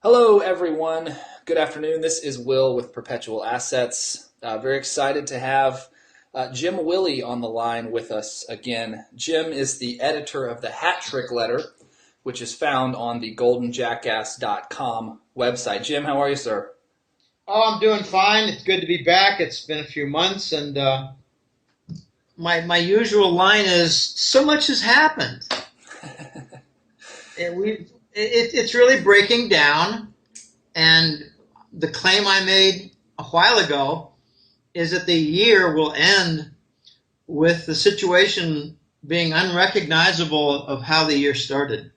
Hello, everyone. Good afternoon. This is Will with Perpetual Assets. Very excited to have Jim Willie on the line with us again. Jim is the editor of the Hat Trick Letter, which is found on the goldenjackass.com website. Jim, how are you, sir? Oh, I'm doing fine. It's good to be back. It's been a few months, and my usual line is, "So much has happened." It's really breaking down, and the claim I made a while ago is that the year will end with the situation being unrecognizable of how the year started.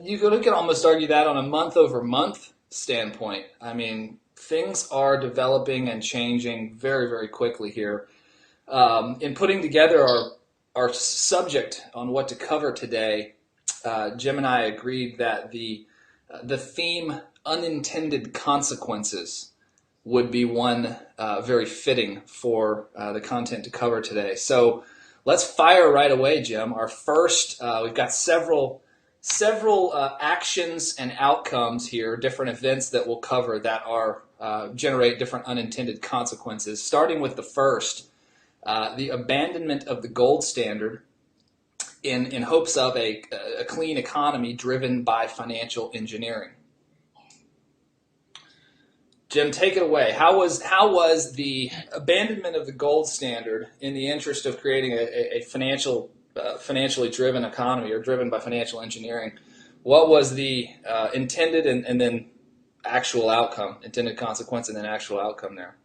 You can almost argue that on a month-over-month standpoint. I mean, things are developing and changing very, very quickly here. In putting together our subject on what to cover today, Jim and I agreed that the theme unintended consequences would be one very fitting for the content to cover today. So let's fire right away, Jim. Our first, we've got several actions and outcomes here, different events that we'll cover that are generate different unintended consequences. Starting with the first, the abandonment of the gold standard in hopes of a clean economy driven by financial engineering. Jim, take it away. How was the abandonment of the gold standard in the interest of creating a financially driven economy or driven by financial engineering? What was the intended and then actual outcome, intended consequence and then actual outcome there?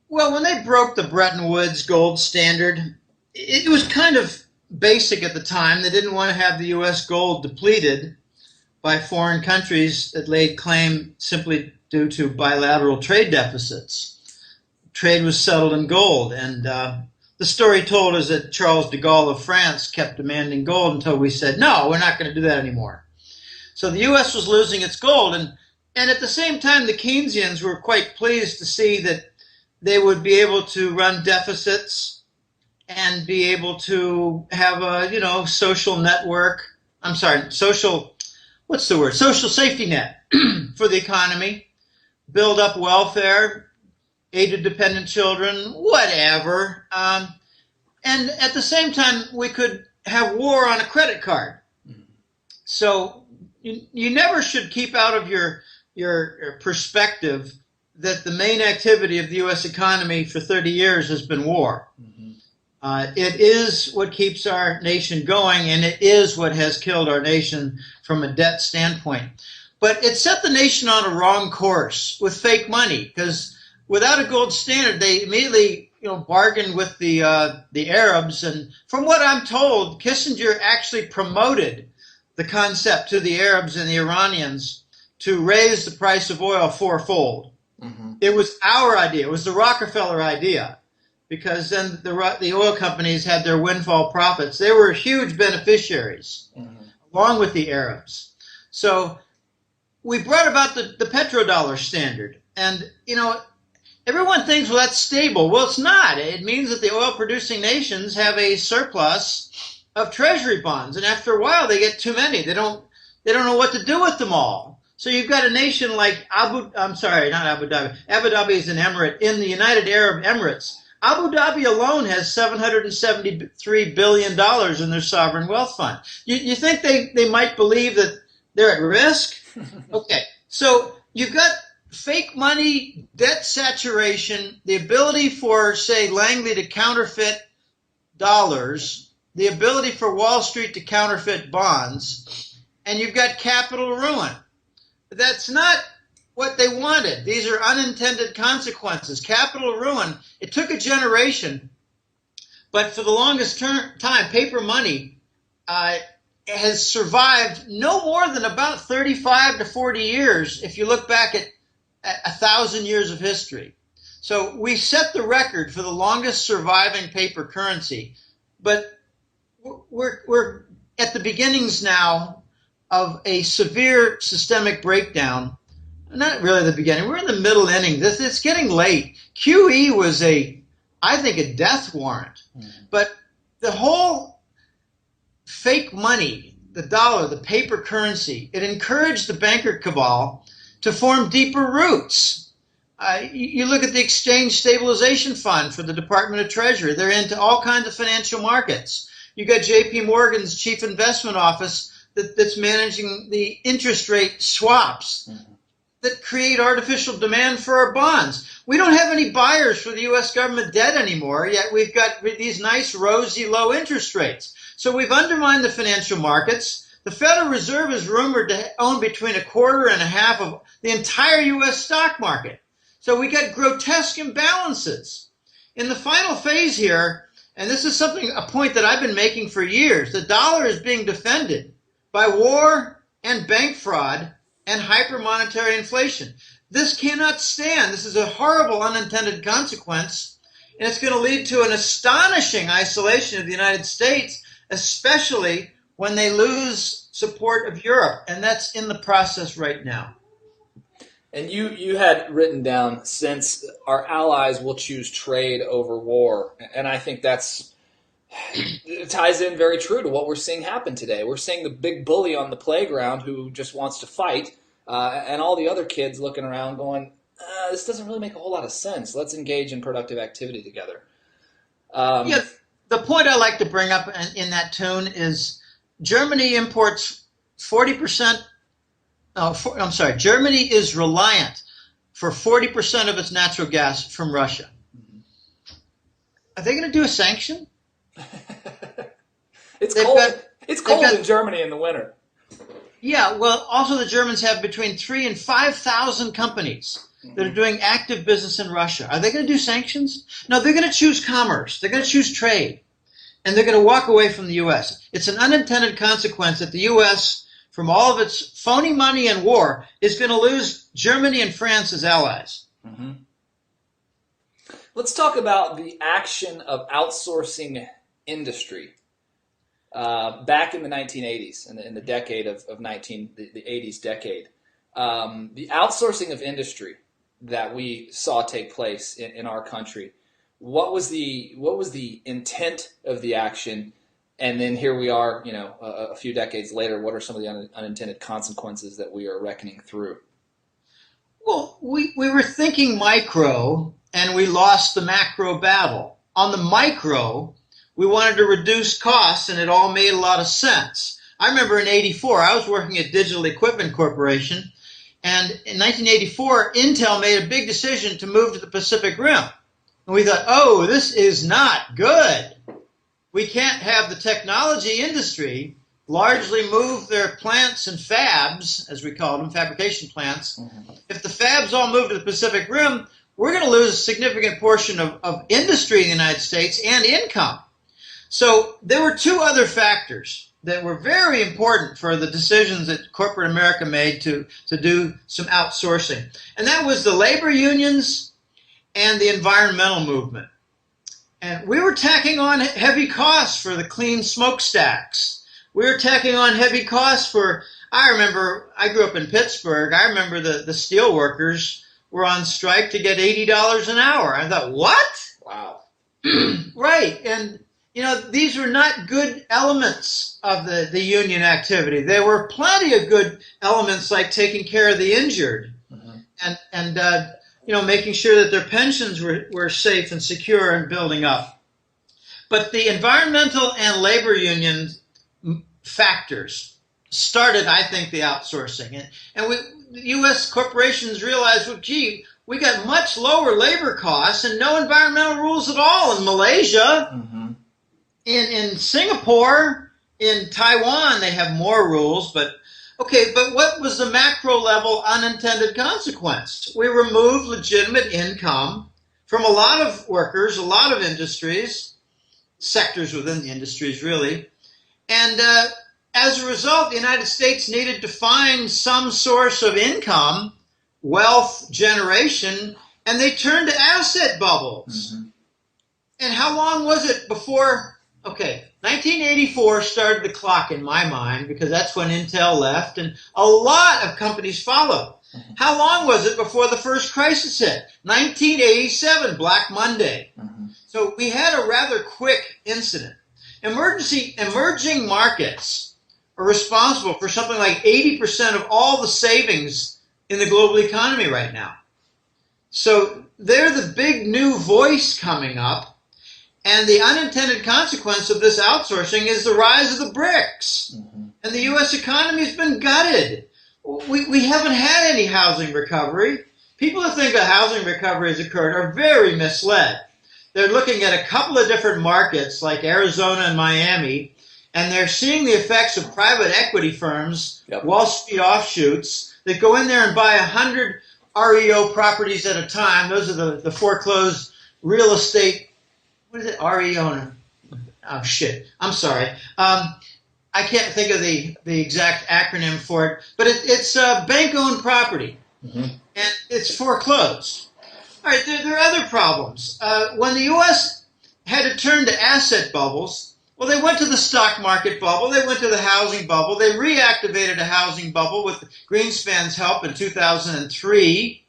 Well, when they broke the Bretton Woods gold standard, it was kind of basic at the time. They didn't want to have the U.S. gold depleted by foreign countries that laid claim simply due to bilateral trade deficits. Trade was settled in gold, and the story told is that Charles de Gaulle of France kept demanding gold until we said, no, we're not going to do that anymore. So the U.S. was losing its gold, and at the same time, the Keynesians were quite pleased to see that they would be able to run deficits and be able to have a, social network. Social safety net for the economy, build up welfare, aided dependent children, whatever. And at the same time, we could have war on a credit card. So you never should keep out of your perspective that the main activity of the U.S. economy for 30 years has been war. It is what keeps our nation going, and it is what has killed our nation from a debt standpoint. But it set the nation on a wrong course with fake money, because without a gold standard, they immediately bargained with the Arabs. And from what I'm told, Kissinger actually promoted the concept to the Arabs and the Iranians to raise the price of oil fourfold. It was our idea. It was the Rockefeller idea, because then the oil companies had their windfall profits. They were huge beneficiaries, along with the Arabs. So we brought about the petrodollar standard. And, everyone thinks, well, that's stable. Well, it's not. It means that the oil-producing nations have a surplus of treasury bonds. And after a while, they get too many. They don't know what to do with them all. So you've got a nation like Abu Dhabi is an emirate in the United Arab Emirates. Abu Dhabi alone has $773 billion in their sovereign wealth fund. You think they might believe that they're at risk? Okay, so you've got fake money, debt saturation, the ability for, say, Langley to counterfeit dollars, the ability for Wall Street to counterfeit bonds, and you've got capital ruin. That's not what they wanted. These are unintended consequences. Capital ruin. It took a generation, but for the longest time, paper money has survived no more than about 35 to 40 years if you look back at 1,000 years of history. So we set the record for the longest surviving paper currency, but we're at the beginnings now of a severe systemic breakdown. Not really the beginning. We're in the middle innings. It's getting late. QE was I think, a death warrant. But the whole fake money the dollar, the paper currency, it encouraged the banker cabal to form deeper roots. You look at the Exchange Stabilization Fund for the Department of Treasury. They're into all kinds of financial markets. You got J.P. Morgan's Chief Investment Office that's managing the interest rate swaps that create artificial demand for our bonds. We don't have any buyers for the U.S. government debt anymore, yet we've got these nice, rosy, low interest rates. So we've undermined the financial markets. The Federal Reserve is rumored to own between a quarter and a half of the entire U.S. stock market. So we got grotesque imbalances. In the final phase here, and this is a point that I've been making for years, the dollar is being defended by war and bank fraud and hypermonetary inflation. This cannot stand. This is a horrible unintended consequence, and it's going to lead to an astonishing isolation of the United States, especially when they lose support of Europe, and that's in the process right now. And you had written down, since our allies will choose trade over war, and I think it ties in very true to what we're seeing happen today. We're seeing the big bully on the playground who just wants to fight, and all the other kids looking around going, this doesn't really make a whole lot of sense. Let's engage in productive activity together. The point I like to bring up in that tune is Germany imports 40%. Germany is reliant for 40% of its natural gas from Russia. Are they going to do a sanction? It's cold in Germany in the winter. Yeah, well, also the Germans have between 3,000 and 5,000 companies that are doing active business in Russia. Are they going to do sanctions? No, they're going to choose commerce. They're going to choose trade. And they're going to walk away from the U.S. It's an unintended consequence that the U.S., from all of its phony money and war, is going to lose Germany and France as allies. Mm-hmm. Let's talk about the action of outsourcing industry. Back in the 1980s, in the decade of the 80s decade, the outsourcing of industry that we saw take place in our country, what was the intent of the action? And then here we are, a few decades later, what are some of the unintended consequences that we are reckoning through? Well, we were thinking micro, and we lost the macro battle. On the micro, we wanted to reduce costs, and it all made a lot of sense. I remember in '84, I was working at Digital Equipment Corporation, and in 1984, Intel made a big decision to move to the Pacific Rim. And we thought, oh, this is not good. We can't have the technology industry largely move their plants and fabs, as we call them, fabrication plants. Mm-hmm. If the fabs all move to the Pacific Rim, we're going to lose a significant portion of industry in the United States and income. So there were two other factors that were very important for the decisions that corporate America made to do some outsourcing. And that was the labor unions and the environmental movement. And we were tacking on heavy costs for the clean smokestacks. We were tacking on heavy costs for, I remember, I grew up in Pittsburgh. I remember the steel workers were on strike to get $80 an hour. I thought, what? Wow. Right. And these were not good elements of the union activity. There were plenty of good elements like taking care of the injured and making sure that their pensions were safe and secure and building up. But the environmental and labor union factors started, I think, the outsourcing. And U.S. corporations realized, well, gee, we got much lower labor costs and no environmental rules at all in Malaysia. Mm-hmm. In Singapore, in Taiwan, they have more rules, but what was the macro level unintended consequence? We removed legitimate income from a lot of workers, a lot of industries, sectors within the industries really, and as a result, the United States needed to find some source of income, wealth generation, and they turned to asset bubbles. Mm-hmm. And how long was it before... 1984 started the clock in my mind because that's when Intel left and a lot of companies followed. Mm-hmm. How long was it before the first crisis hit? 1987, Black Monday. Mm-hmm. So we had a rather quick incident. Emerging markets are responsible for something like 80% of all the savings in the global economy right now. So they're the big new voice coming up, and the unintended consequence of this outsourcing is the rise of the BRICS. Mm-hmm. And the U.S. economy has been gutted. We haven't had any housing recovery. People who think a housing recovery has occurred are very misled. They're looking at a couple of different markets like Arizona and Miami, and they're seeing the effects of private equity firms, yep, Wall Street offshoots, that go in there and buy 100 REO properties at a time. Those are the foreclosed real estate. What is it? REO? Oh, shit. I'm sorry. I can't think of the exact acronym for it, but it's bank-owned property, mm-hmm, and it's foreclosed. All right, there are other problems. When the U.S. had to turn to asset bubbles, well, they went to the stock market bubble, they went to the housing bubble, they reactivated a housing bubble with Greenspan's help in 2003.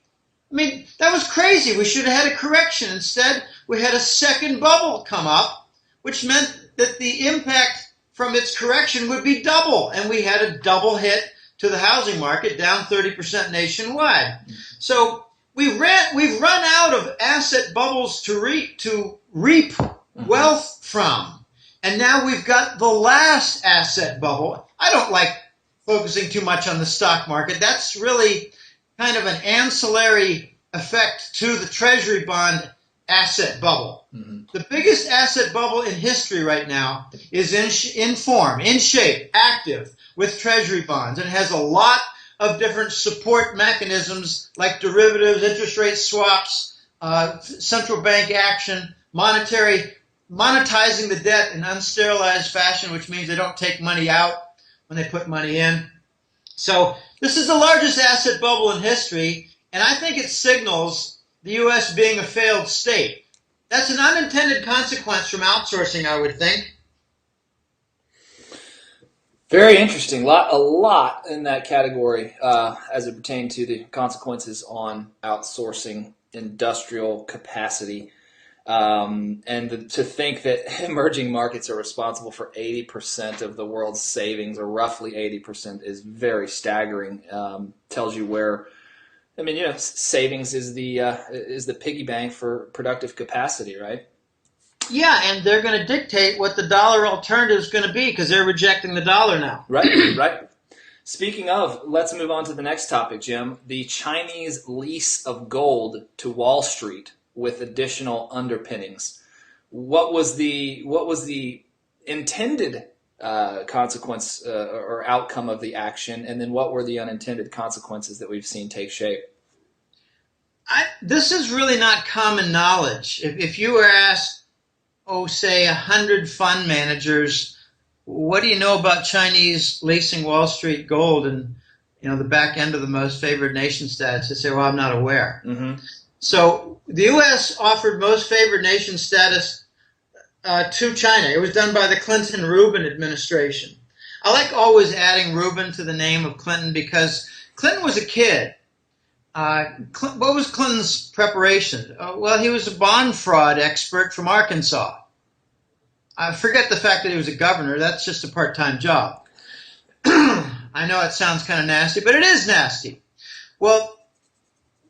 I mean, that was crazy. We should have had a correction. Instead, we had a second bubble come up, which meant that the impact from its correction would be double, and we had a double hit to the housing market, down 30% nationwide. So we've run out of asset bubbles to reap wealth from. And now we've got the last asset bubble. I don't like focusing too much on the stock market. That's really kind of an ancillary effect to the Treasury bond asset bubble. Mm-hmm. The biggest asset bubble in history right now is in form, in shape, active, with Treasury bonds. And it has a lot of different support mechanisms like derivatives, interest rate swaps, central bank action, monetizing the debt in unsterilized fashion, which means they don't take money out when they put money in. So this is the largest asset bubble in history, and I think it signals the U.S. being a failed state. That's an unintended consequence from outsourcing, I would think. Very interesting. A lot in that category as it pertains to the consequences on outsourcing industrial capacity. To think that emerging markets are responsible for 80% of the world's savings, or roughly 80%, is very staggering. Tells you where, I mean, savings is the piggy bank for productive capacity, right? Yeah, and they're going to dictate what the dollar alternative is going to be because they're rejecting the dollar now. Right, right. Speaking of, let's move on to the next topic, Jim. The Chinese lease of gold to Wall Street with additional underpinnings. What was the intended consequence or outcome of the action, and then what were the unintended consequences that we've seen take shape? This is really not common knowledge. If you were asked, say 100 fund managers, what do you know about Chinese leasing Wall Street gold and the back end of the most favored nation status, they say, well, I'm not aware. Mm-hmm. So the U.S. offered most favored nation status to China. It was done by the Clinton-Rubin administration. I like always adding Rubin to the name of Clinton because Clinton was a kid. What was Clinton's preparation? Well, he was a bond fraud expert from Arkansas. I forget the fact that he was a governor. That's just a part-time job. I know it sounds kind of nasty, but it is nasty. Well,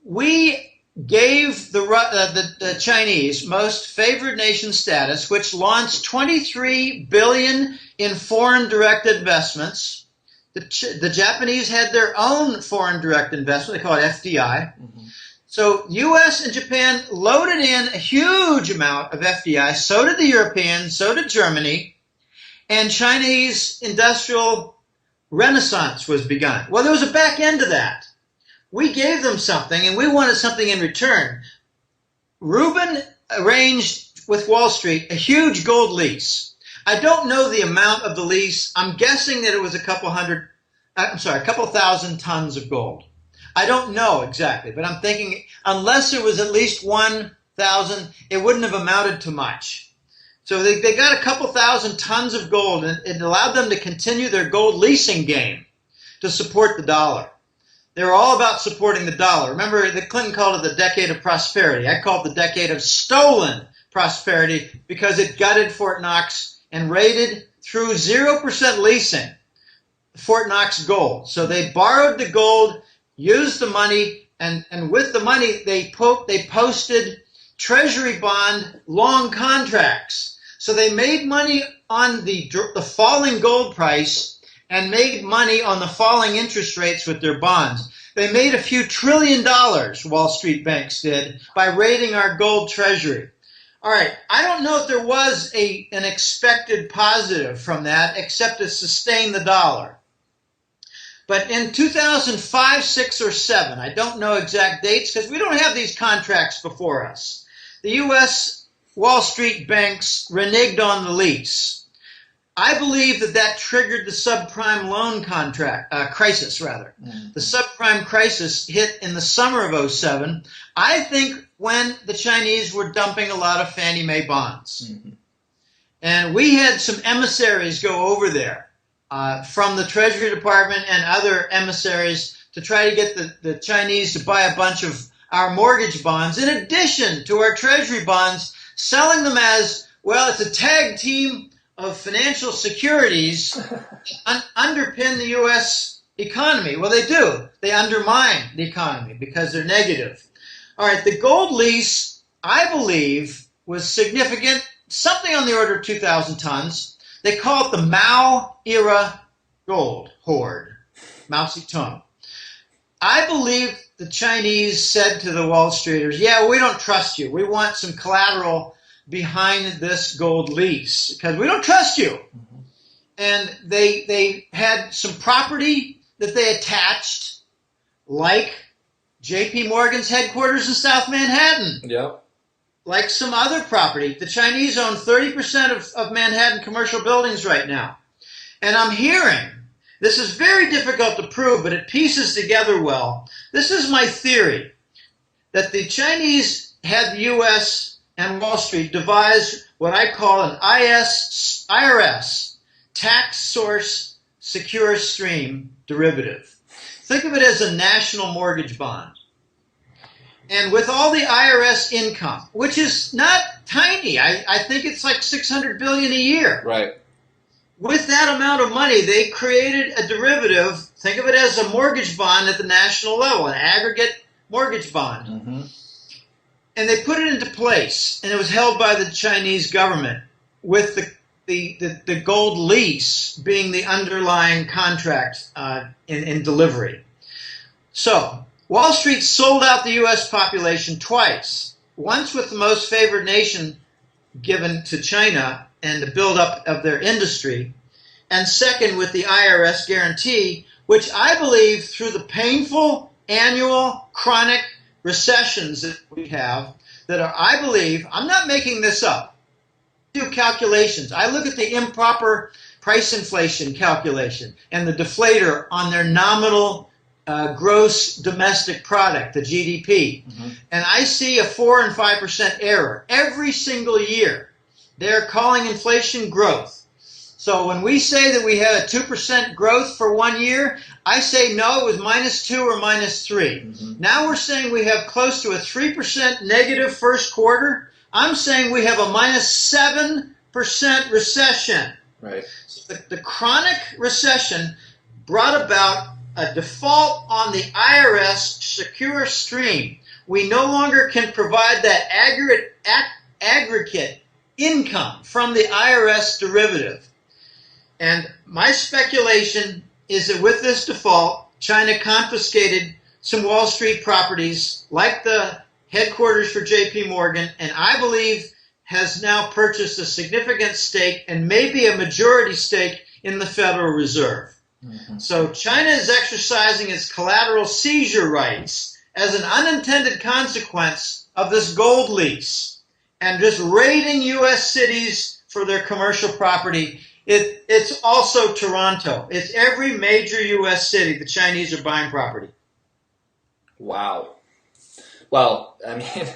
we gave the Chinese most favored nation status, which launched $23 billion in foreign direct investments. The Japanese had their own foreign direct investment. They call it FDI. Mm-hmm. So U.S. and Japan loaded in a huge amount of FDI. So did the Europeans. So did Germany. And Chinese industrial renaissance was begun. Well, there was a back end to that. We gave them something, and we wanted something in return. Rubin arranged with Wall Street a huge gold lease. I don't know the amount of the lease. I'm guessing that it was a couple thousand tons of gold. I don't know exactly, but I'm thinking unless it was at least 1,000, it wouldn't have amounted to much. So they got a couple thousand tons of gold, and it allowed them to continue their gold leasing game to support the dollar. They were all about supporting the dollar. Remember, Clinton called it the decade of prosperity. I call it the decade of stolen prosperity because it gutted Fort Knox and raided through 0% leasing Fort Knox gold. So they borrowed the gold, used the money, and with the money they posted treasury bond long contracts. So they made money on the falling gold price and made money on the falling interest rates with their bonds. They made a few $1 trillion, Wall Street banks did, by raiding our gold treasury. All right, I don't know if there was an expected positive from that except to sustain the dollar. But in 2005, 6, or 7, I don't know exact dates because we don't have these contracts before us, the U.S. Wall Street banks reneged on the lease. I believe that triggered the subprime loan crisis, rather. Mm-hmm. The subprime crisis hit in the summer of 07, I think, when the Chinese were dumping a lot of Fannie Mae bonds. Mm-hmm. And we had some emissaries go over there from the Treasury Department and other emissaries to try to get the Chinese to buy a bunch of our mortgage bonds, in addition to our Treasury bonds, selling them as, well, it's a tag team of financial securities underpin the U.S. economy. Well, they do. They undermine the economy because they're negative. All right, the gold lease, I believe, was significant, something on the order of 2,000 tons. They call it the Mao-era gold hoard, Mao Zedong. I believe the Chinese said to the Wall Streeters, yeah, we don't trust you. We want some collateral behind this gold lease because we don't trust you. Mm-hmm. And they had some property that they attached, like J.P. Morgan's headquarters in South Manhattan. Yep. Like some other property. The Chinese own 30% of Manhattan commercial buildings right now. And I'm hearing, this is very difficult to prove, but it pieces together well. This is my theory, that the Chinese had the U.S. and Wall Street devise what I call an IRS, tax source secure stream derivative. Think of it as a national mortgage bond. And with all the IRS income, which is not tiny, I think it's like $600 billion a year. Right. With that amount of money, they created a derivative. Think of it as a mortgage bond at the national level, an aggregate mortgage bond. Mm-hmm. And they put it into place, and it was held by the Chinese government with the gold lease being the underlying contract in delivery. So Wall Street sold out the U.S. population twice, once with the most favored nation given to China and the buildup of their industry, and second with the IRS guarantee, which I believe through the painful annual chronic recessions that we have that are, I believe, I'm not making this up. I do calculations. I look at the improper price inflation calculation and the deflator on their nominal gross domestic product, the GDP. Mm-hmm. And I see a 4 and 5% error every single year. They're calling inflation growth. So when we say that we had a 2% growth for 1 year, I say no, it was -2 or -3. Mm-hmm. Now we're saying we have close to a 3% negative first quarter. I'm saying we have a -7% recession. Right. So the chronic recession brought about a default on the IRS secure stream. We no longer can provide that aggregate income from the IRS derivative. And my speculation is that with this default, China confiscated some Wall Street properties like the headquarters for J.P. Morgan, and I believe has now purchased a significant stake and maybe a majority stake in the Federal Reserve. Mm-hmm. So China is exercising its collateral seizure rights as an unintended consequence of this gold lease and just raiding U.S. cities for their commercial property. It's also Toronto. It's every major U.S. city the Chinese are buying property. Wow. Well, I mean,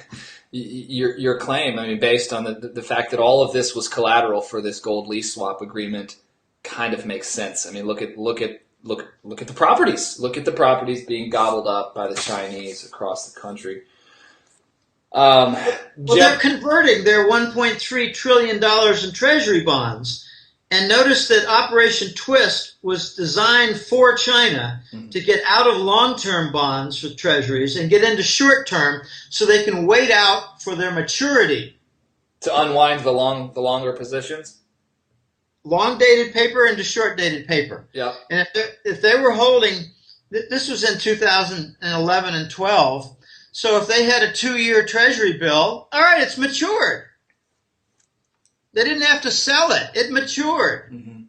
your claim, I mean, based on the fact that all of this was collateral for this gold lease swap agreement, kind of makes sense. I mean, look at the properties. Look at the properties being gobbled up by the Chinese across the country. They're converting their $1.3 trillion in treasury bonds And notice that Operation Twist was designed for China to get out of long-term bonds for treasuries and get into short-term so they can wait out for their maturity. To unwind the longer positions? Long-dated paper into short-dated paper. Yeah. And if they were holding, this was in 2011 and 12, so if they had a 2-year treasury bill, all right, it's matured. They didn't have to sell it. It matured. Mm-hmm.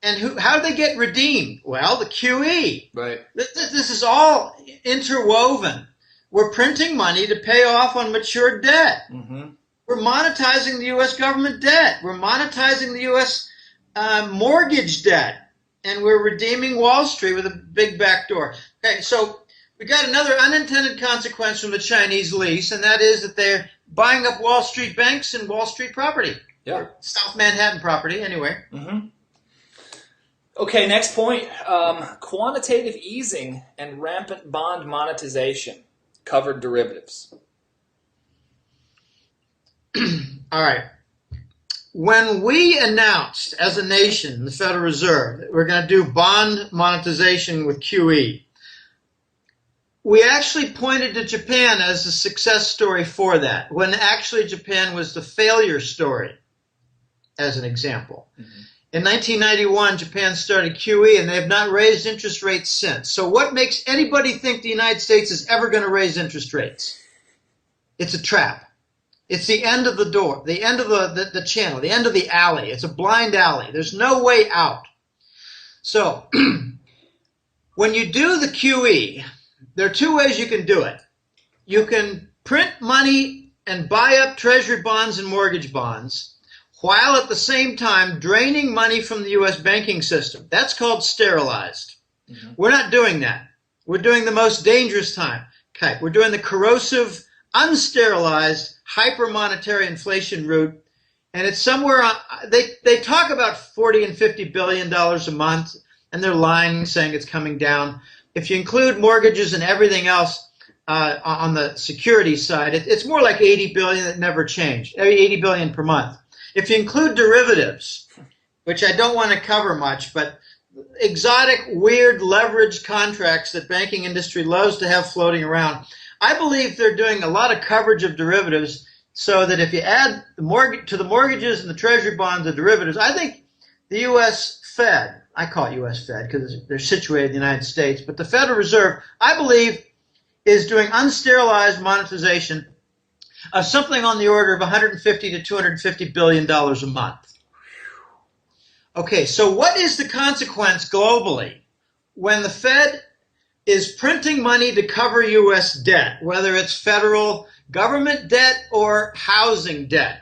And how did they get redeemed? Well, the QE. Right. This is all interwoven. We're printing money to pay off on matured debt. Mm-hmm. We're monetizing the U.S. government debt. We're monetizing the U.S. Mortgage debt. And we're redeeming Wall Street with a big backdoor. Okay, so we got another unintended consequence from the Chinese lease, and that is that they're buying up Wall Street banks and Wall Street property. Yeah. South Manhattan property, anyway. Mm-hmm. Okay, next point. Quantitative easing and rampant bond monetization. Covered derivatives. All right. When we announced as a nation, the Federal Reserve, that we're going to do bond monetization with QE, we actually pointed to Japan as the success story for that, when actually Japan was the failure story, as an example. Mm-hmm. In 1991, Japan started QE, and they have not raised interest rates since. So what makes anybody think the United States is ever going to raise interest rates? It's a trap. It's the end of the door, the end of the channel, the end of the alley. It's a blind alley. There's no way out. So when you do the QE, there are two ways you can do it. You can print money and buy up treasury bonds and mortgage bonds, while at the same time draining money from the U.S. banking system. That's called sterilized. Mm-hmm. We're not doing that. We're doing the most dangerous type. We're doing the corrosive, unsterilized, hyper-monetary inflation route, and it's somewhere on, they talk about $40 and $50 billion a month, and they're lying, saying it's coming down. If you include mortgages and everything else on the security side, it's more like $80 billion that never changed, $80 billion per month. If you include derivatives, which I don't want to cover much, but exotic, weird, leveraged contracts that banking industry loves to have floating around, I believe they're doing a lot of coverage of derivatives so that if you add to the mortgages and the treasury bonds, the derivatives, I think the U.S. Fed, I call it U.S. Fed because they're situated in the United States, but the Federal Reserve, I believe, is doing unsterilized monetization of something on the order of $150 to $250 billion a month. Okay, so what is the consequence globally when the Fed is printing money to cover U.S. debt, whether it's federal government debt or housing debt?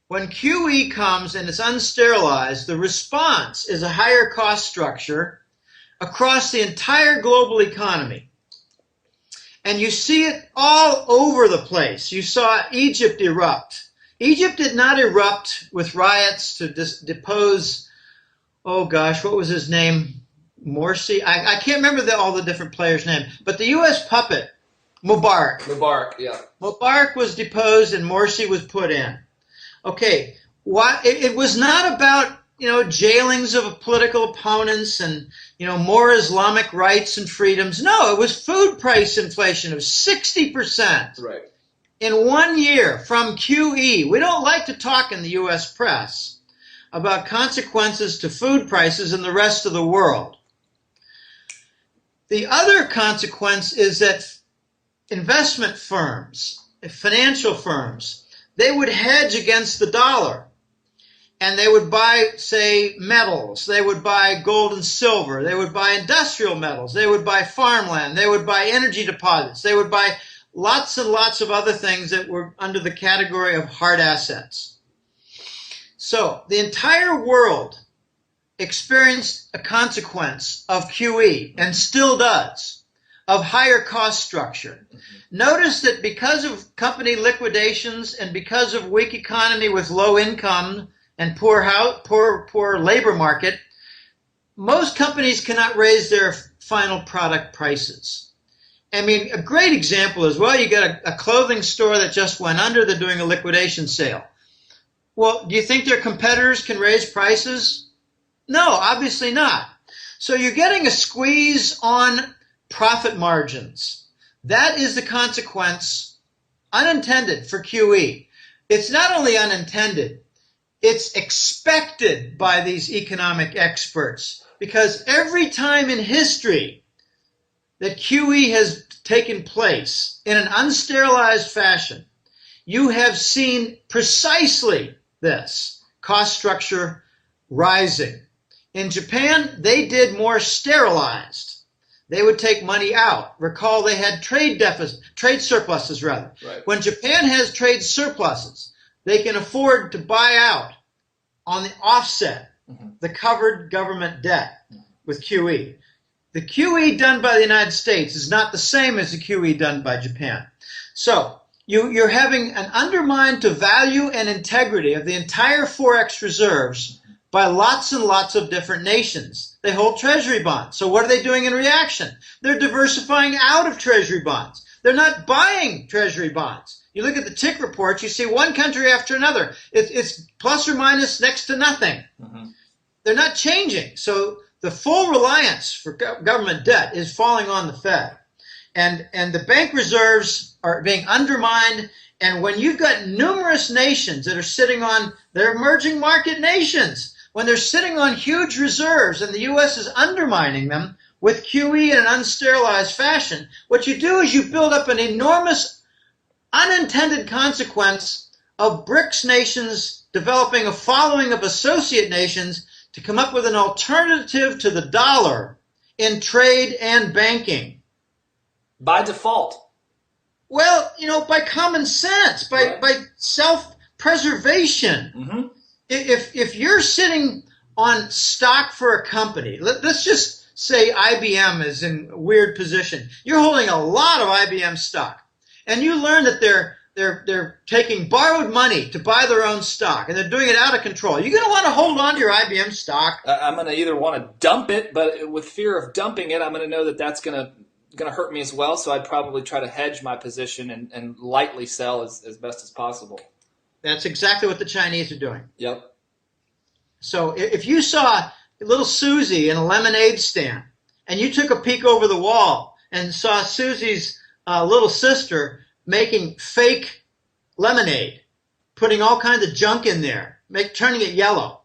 When QE comes and it's unsterilized, the response is a higher cost structure across the entire global economy. And you see it all over the place. You saw Egypt erupt. Egypt did not erupt with riots to depose, oh gosh, what was his name? Morsi? I can't remember all the different players' names. But the U.S. puppet, Mubarak. Mubarak, yeah. Mubarak was deposed and Morsi was put in. Okay, it was not about, jailings of political opponents and, more Islamic rights and freedoms. No, it was food price inflation of 60%. Right. In 1 year from QE. We don't like to talk in the U.S. press about consequences to food prices in the rest of the world. The other consequence is that investment firms, financial firms, they would hedge against the dollar. And they would buy, say, metals. They would buy gold and silver. They would buy industrial metals. They would buy farmland. They would buy energy deposits. They would buy lots and lots of other things that were under the category of hard assets. So the entire world experienced a consequence of QE, and still does, of higher cost structure. Mm-hmm. Notice that because of company liquidations and because of weak economy with low income and poor labor market, most companies cannot raise their final product prices. I mean, a great example is, well, you got a clothing store that just went under, they're doing a liquidation sale. Well, do you think their competitors can raise prices? No, obviously not. So you're getting a squeeze on profit margins. That is the consequence, unintended, for QE. It's not only unintended, it's expected by these economic experts, because every time in history that QE has taken place in an unsterilized fashion, you have seen precisely this cost structure rising. In Japan, they did more sterilized. They would take money out. Recall they had trade surpluses rather. Right. When Japan has trade surpluses, they can afford to buy out on the offset the covered government debt with QE. The QE done by the United States is not the same as the QE done by Japan. So you're having an undermine to value and integrity of the entire Forex reserves by lots and lots of different nations. They hold treasury bonds. So what are they doing in reaction? They're diversifying out of treasury bonds. They're not buying treasury bonds. You look at the tick reports, you see one country after another. It's plus or minus next to nothing. They're not changing. So the full reliance for government debt is falling on the Fed. And the bank reserves are being undermined. And when you've got numerous nations that are sitting on, they're emerging market nations, when they're sitting on huge reserves and the U.S. is undermining them with QE in an unsterilized fashion, what you do is you build up an enormous unintended consequence of BRICS nations developing a following of associate nations to come up with an alternative to the dollar in trade and banking. By default. Well, by common sense, by self-preservation. If you're sitting on stock for a company, let's just say IBM is in a weird position. You're holding a lot of IBM stock, and you learn that they're taking borrowed money to buy their own stock, and they're doing it out of control. You're going to want to hold on to your IBM stock. I'm going to either want to dump it, but with fear of dumping it, I'm going to know that that's going to hurt me as well. So I'd probably try to hedge my position and lightly sell as best as possible. That's exactly what the Chinese are doing. Yep. So if you saw little Susie in a lemonade stand, and you took a peek over the wall and saw Susie's little sister making fake lemonade, putting all kinds of junk in there, turning it yellow,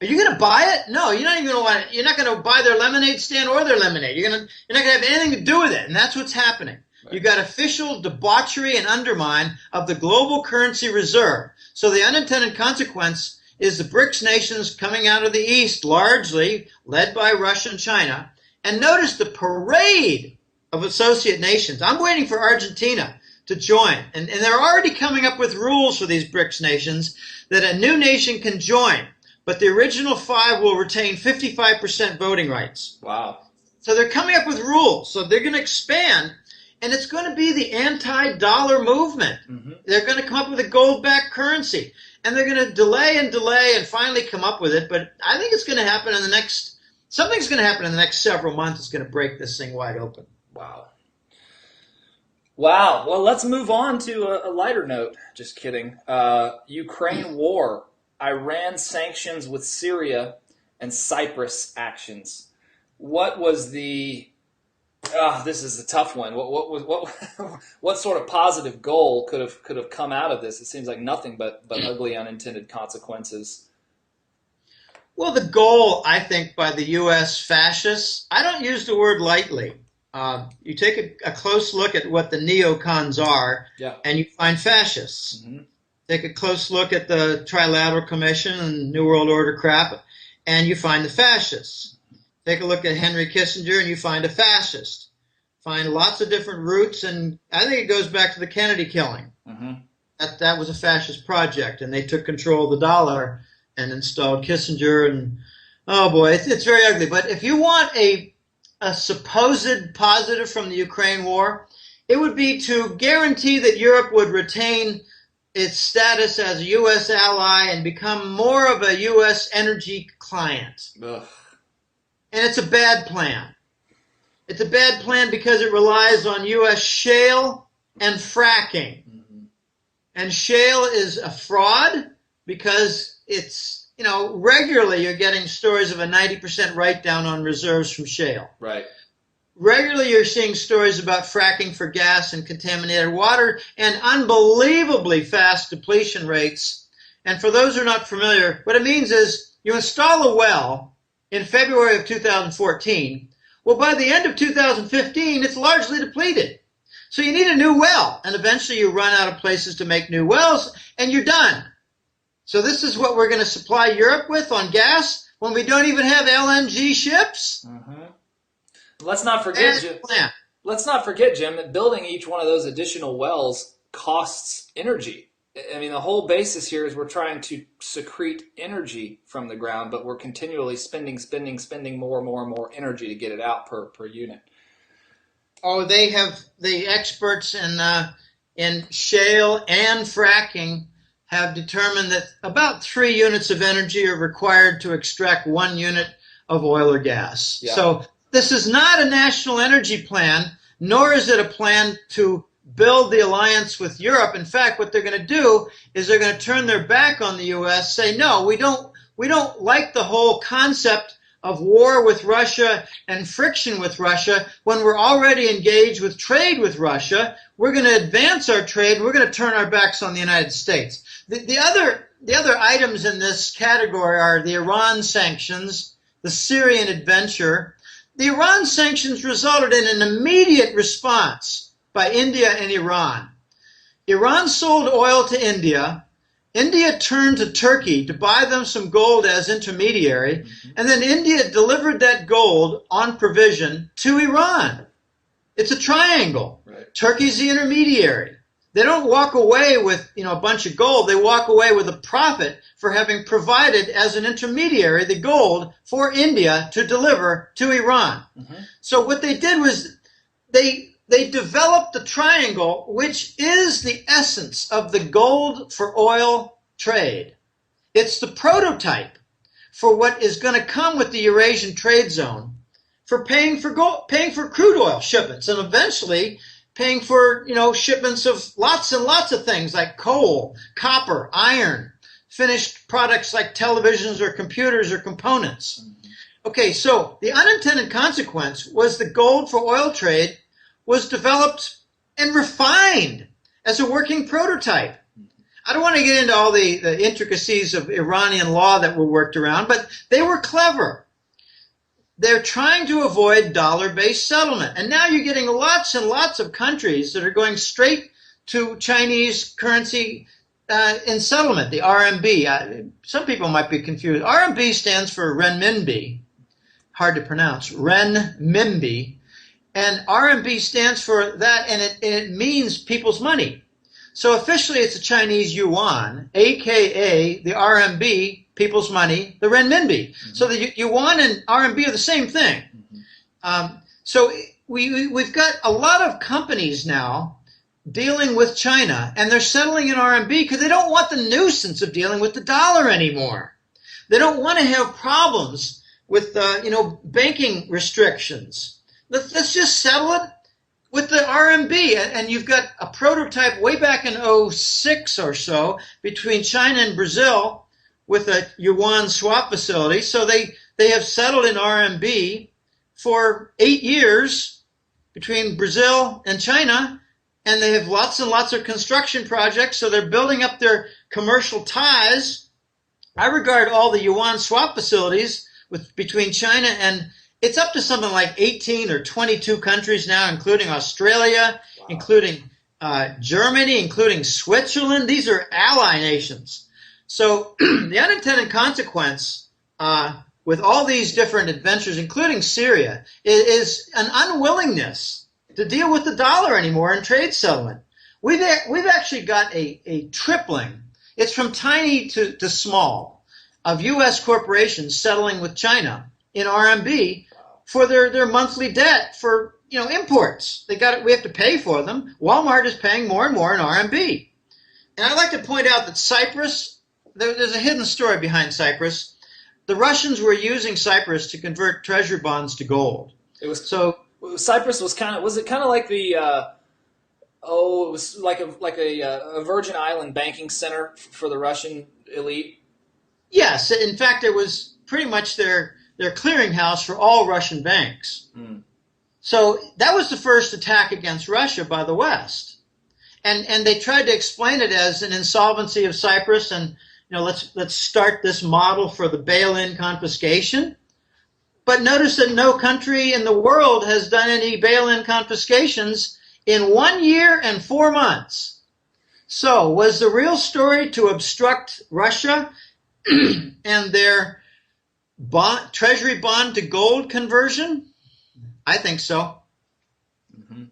are you going to buy it? No, you're not even going to want it. You're not going to buy their lemonade stand or their lemonade. You're not going to have anything to do with it, and that's what's happening. Right. You've got official debauchery and undermine of the global currency reserve. So the unintended consequence is the BRICS nations coming out of the East, largely led by Russia and China. And notice the parade of associate nations. I'm waiting for Argentina to join. And they're already coming up with rules for these BRICS nations that a new nation can join. But the original 5 will retain 55% voting rights. Wow. So they're coming up with rules. So they're going to expand. And it's going to be the anti-dollar movement. They're going to come up with a gold-backed currency. And they're going to delay and finally come up with it. But I think it's going to happen something's going to happen in the next several months. It's going to break this thing wide open. Wow. Well, let's move on to a lighter note. Just kidding. Ukraine war, Iran sanctions with Syria, and Cyprus actions. What was the... this is a tough one. What sort of positive goal could have come out of this? It seems like nothing but ugly unintended consequences. Well, the goal, I think, by the U.S. fascists, I don't use the word lightly. You take a close look at what the neocons are, and you find fascists. Take a close look at the Trilateral Commission and New World Order crap, and you find the fascists. Take a look at Henry Kissinger, and you find a fascist. Find lots of different roots, and I think it goes back to the Kennedy killing. That was a fascist project, and they took control of the dollar and installed Kissinger, and oh boy, it's very ugly. But if you want a supposed positive from the Ukraine war, it would be to guarantee that Europe would retain its status as a U.S. ally and become more of a U.S. energy client. Ugh. And it's a bad plan. It's a bad plan because it relies on U.S. shale and fracking. And shale is a fraud because it's regularly you're getting stories of a 90% write-down on reserves from shale. Right. Regularly you're seeing stories about fracking for gas and contaminated water and unbelievably fast depletion rates. And for those who are not familiar, what it means is you install a well in February of 2014. Well, by the end of 2015, it's largely depleted. So you need a new well, and eventually you run out of places to make new wells, and you're done. So this is what we're going to supply Europe with on gas when we don't even have LNG ships? Mm-hmm. Let's not forget, Jim. Let's not forget, Jim, that building each one of those additional wells costs energy. I mean, the whole basis here is we're trying to secrete energy from the ground, but we're continually spending more and more and more energy to get it out per unit. Oh, they have the experts in shale and fracking have determined that about 3 units of energy are required to extract 1 unit of oil or gas. Yeah. So this is not a national energy plan, nor is it a plan to build the alliance with Europe. In fact, what they're going to do is they're going to turn their back on the U.S., say, no, we don't like the whole concept of war with Russia and friction with Russia when we're already engaged with trade with Russia. We're going to advance our trade. We're going to turn our backs on the United States. The other items in this category are the Iran sanctions, the Syrian adventure. The Iran sanctions resulted in an immediate response by India and Iran. Iran sold oil to India. India turned to Turkey to buy them some gold as intermediary, and then India delivered that gold on provision to Iran. It's a triangle. Right. Turkey's the intermediary. They don't walk away with a bunch of gold. They walk away with a profit for having provided as an intermediary the gold for India to deliver to Iran. Mm-hmm. So what they did was they developed the triangle, which is the essence of the gold for oil trade. It's the prototype for what is going to come with the Eurasian trade zone for paying for crude oil shipments, and eventually paying for shipments of lots and lots of things like coal, copper, iron, finished products like televisions or computers or components. Okay, so the unintended consequence was the gold for oil trade was developed and refined as a working prototype. I don't want to get into all the intricacies of Iranian law that were worked around, but they were clever. They're trying to avoid dollar-based settlement. And now you're getting lots and lots of countries that are going straight to Chinese currency in settlement, the RMB. Some people might be confused. RMB stands for renminbi. Hard to pronounce. Renminbi. And RMB stands for that, and it means people's money. So officially it's a Chinese yuan, a.k.a. the RMB, people's money, the renminbi. Mm-hmm. So the yuan and RMB are the same thing. Mm-hmm. So we've got a lot of companies now dealing with China, and they're settling in RMB because they don't want the nuisance of dealing with the dollar anymore. They don't want to have problems with banking restrictions. Let's just settle it with the RMB. And you've got a prototype way back in 2006 or so between China and Brazil with a yuan swap facility. So they have settled in RMB for 8 years between Brazil and China, and they have lots and lots of construction projects. So they're building up their commercial ties. I regard all the yuan swap facilities between China and it's up to something like 18 or 22 countries now, including Australia, wow, including Germany, including Switzerland. These are ally nations. So the unintended consequence with all these different adventures, including Syria, is an unwillingness to deal with the dollar anymore in trade settlement. We've actually got a tripling. It's from tiny to small of U.S. corporations settling with China in RMB for their monthly debt for imports. We have to pay for them. Walmart is paying more and more in RMB. And I'd like to point out that Cyprus, there's a hidden story behind Cyprus. The Russians were using Cyprus to convert treasury bonds to gold. Cyprus was kind of like the it was like a Virgin Island banking center for the Russian elite. Yes, in fact, it was pretty much their clearinghouse for all Russian banks. Mm. So that was the first attack against Russia by the West. And they tried to explain it as an insolvency of Cyprus, and let's start this model for the bail-in confiscation. But notice that no country in the world has done any bail-in confiscations in 1 year and 4 months. So was the real story to obstruct Russia and their treasury bond to gold conversion? I think so. Mm-hmm.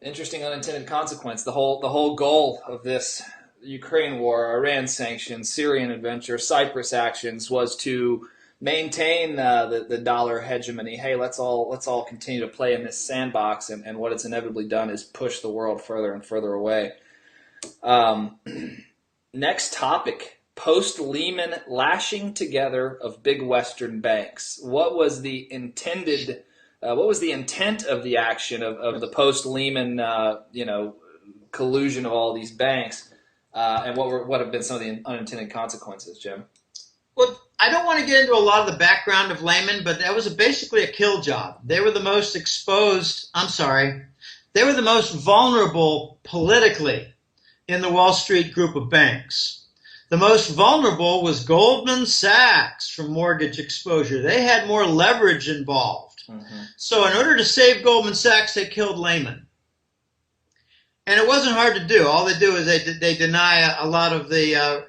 Interesting unintended consequence. The whole goal of this Ukraine war, Iran sanctions, Syrian adventure, Cyprus actions was to maintain the dollar hegemony. Hey, let's all continue to play in this sandbox, and what it's inevitably done is push the world further and further away. Next topic: post-Lehman lashing together of big Western banks. What was the intent of the action of the post-Lehman collusion of all these banks, and what have been some of the unintended consequences, Jim? Well, I don't want to get into a lot of the background of Lehman, but that was basically a kill job. They were the most exposed, they were the most vulnerable politically in the Wall Street group of banks. The most vulnerable was Goldman Sachs from mortgage exposure. They had more leverage involved. Mm-hmm. So in order to save Goldman Sachs, they killed Lehman. And it wasn't hard to do. All they do is they deny a lot of the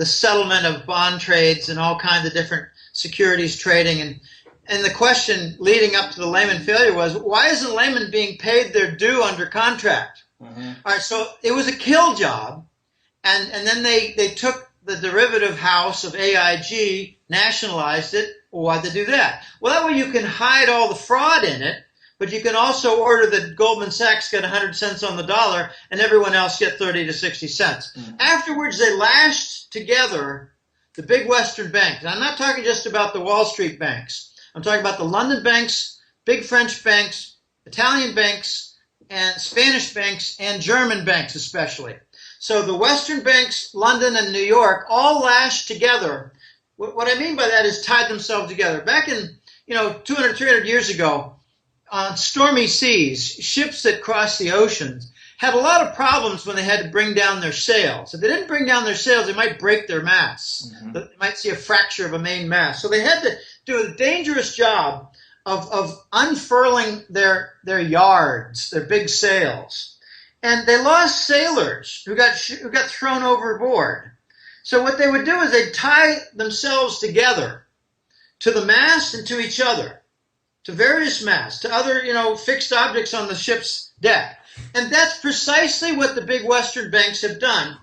settlement of bond trades and all kinds of different securities trading. And the question leading up to the Lehman failure was, why isn't Lehman being paid their due under contract? Mm-hmm. All right, so it was a kill job. And then they took the derivative house of AIG, nationalized it. Well, why'd they do that? Well, that way you can hide all the fraud in it, but you can also order that Goldman Sachs get 100 cents on the dollar and everyone else get 30 to 60 cents. Mm-hmm. Afterwards, they lashed together the big Western banks. And I'm not talking just about the Wall Street banks. I'm talking about the London banks, big French banks, Italian banks, and Spanish banks, and German banks especially. So the Western banks, London and New York, all lashed together. What I mean by that is tied themselves together. Back in 200, 300 years ago, on stormy seas, ships that crossed the oceans had a lot of problems when they had to bring down their sails. If they didn't bring down their sails, they might break their masts. Mm-hmm. They might see a fracture of a main mast. So they had to do a dangerous job of unfurling their yards, their big sails. And they lost sailors who got thrown overboard. So what they would do is they'd tie themselves together to the mast and to each other, to various masts, to other, fixed objects on the ship's deck. And that's precisely what the big Western banks have done,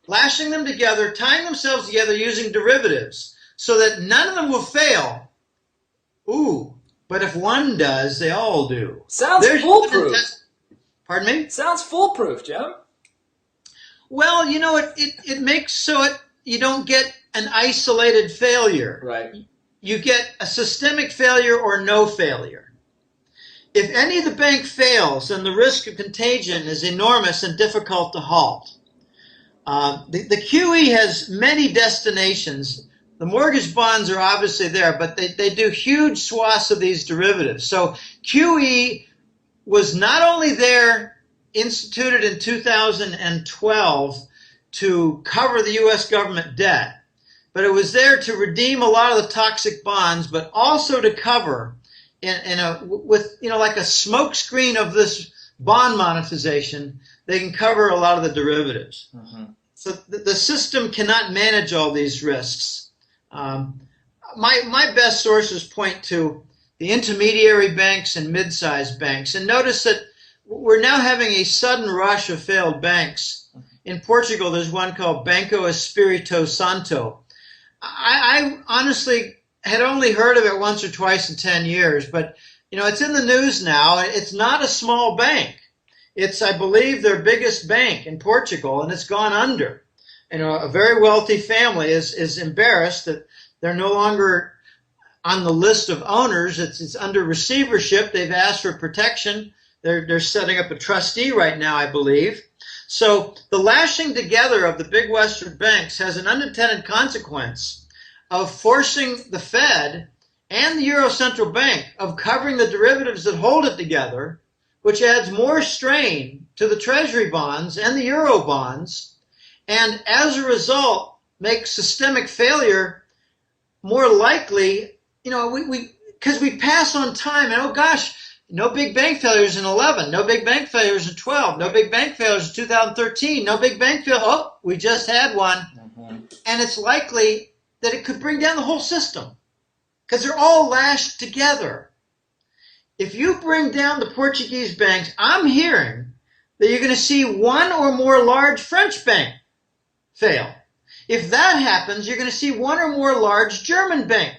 lashing them together, tying themselves together using derivatives so that none of them will fail. Ooh, but if one does, they all do. Sounds foolproof. Pardon me? Sounds foolproof, Jim. Well, it makes so you don't get an isolated failure. Right. You get a systemic failure or no failure. If any of the bank fails, then the risk of contagion is enormous and difficult to halt. The QE has many destinations. The mortgage bonds are obviously there, but they do huge swaths of these derivatives. So QE was not only there, instituted in 2012 to cover the U.S. government debt, but it was there to redeem a lot of the toxic bonds, but also to cover like a smoke screen of this bond monetization, they can cover a lot of the derivatives. Mm-hmm. So the system cannot manage all these risks. My best sources point to the intermediary banks and mid-sized banks. And notice that we're now having a sudden rush of failed banks. In Portugal, there's one called Banco Espírito Santo. I honestly had only heard of it once or twice in 10 years, but it's in the news now. It's not a small bank. It's, I believe, their biggest bank in Portugal, and it's gone under. A very wealthy family is embarrassed that they're no longer on the list of owners. It's under receivership. They've asked for protection. They're setting up a trustee right now, I believe. So the lashing together of the big Western banks has an unintended consequence of forcing the Fed and the Euro Central Bank of covering the derivatives that hold it together, which adds more strain to the Treasury bonds and the Euro bonds, and as a result makes systemic failure more likely. Because we pass on time, and oh gosh, no big bank failures in 11, no big bank failures in 12, no big bank failures in 2013, no big bank failure. Oh, we just had one. Mm-hmm. And it's likely that it could bring down the whole system because they're all lashed together. If you bring down the Portuguese banks, I'm hearing that you're going to see one or more large French bank fail. If that happens, you're going to see one or more large German bank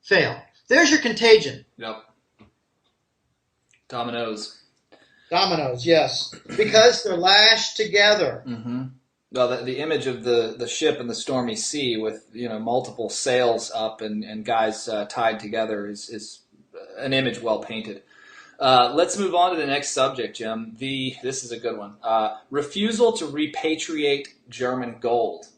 fail. There's your contagion. Yep. Dominoes. Dominoes, yes. Because they're lashed together. Mm-hmm. Well, the image of the ship in the stormy sea with multiple sails up and guys tied together is an image well painted. Let's move on to the next subject, Jim. This is a good one. Refusal to repatriate German gold.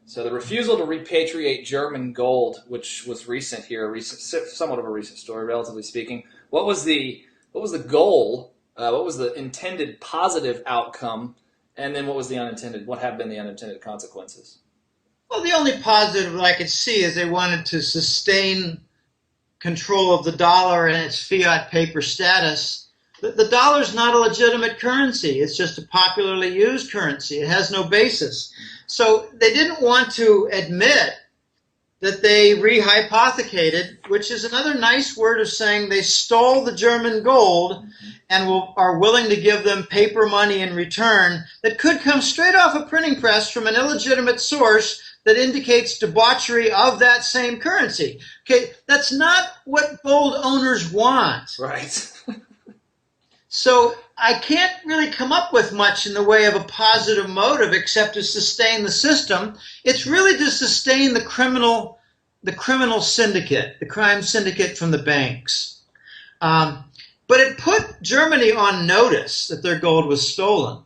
So the refusal to repatriate German gold, which was somewhat of a recent story, relatively speaking. What was the goal? What was the intended positive outcome? And then what have been the unintended consequences? Well, the only positive that I could see is they wanted to sustain control of the dollar and its fiat paper status. The dollar's not a legitimate currency. It's just a popularly used currency. It has no basis. So they didn't want to admit that they rehypothecated, which is another nice word of saying they stole the German gold and are willing to give them paper money in return that could come straight off a printing press from an illegitimate source that indicates debauchery of that same currency. Okay, that's not what gold owners want. Right. So I can't really come up with much in the way of a positive motive except to sustain the system. It's really to sustain the criminal syndicate, the crime syndicate from the banks. But it put Germany on notice that their gold was stolen.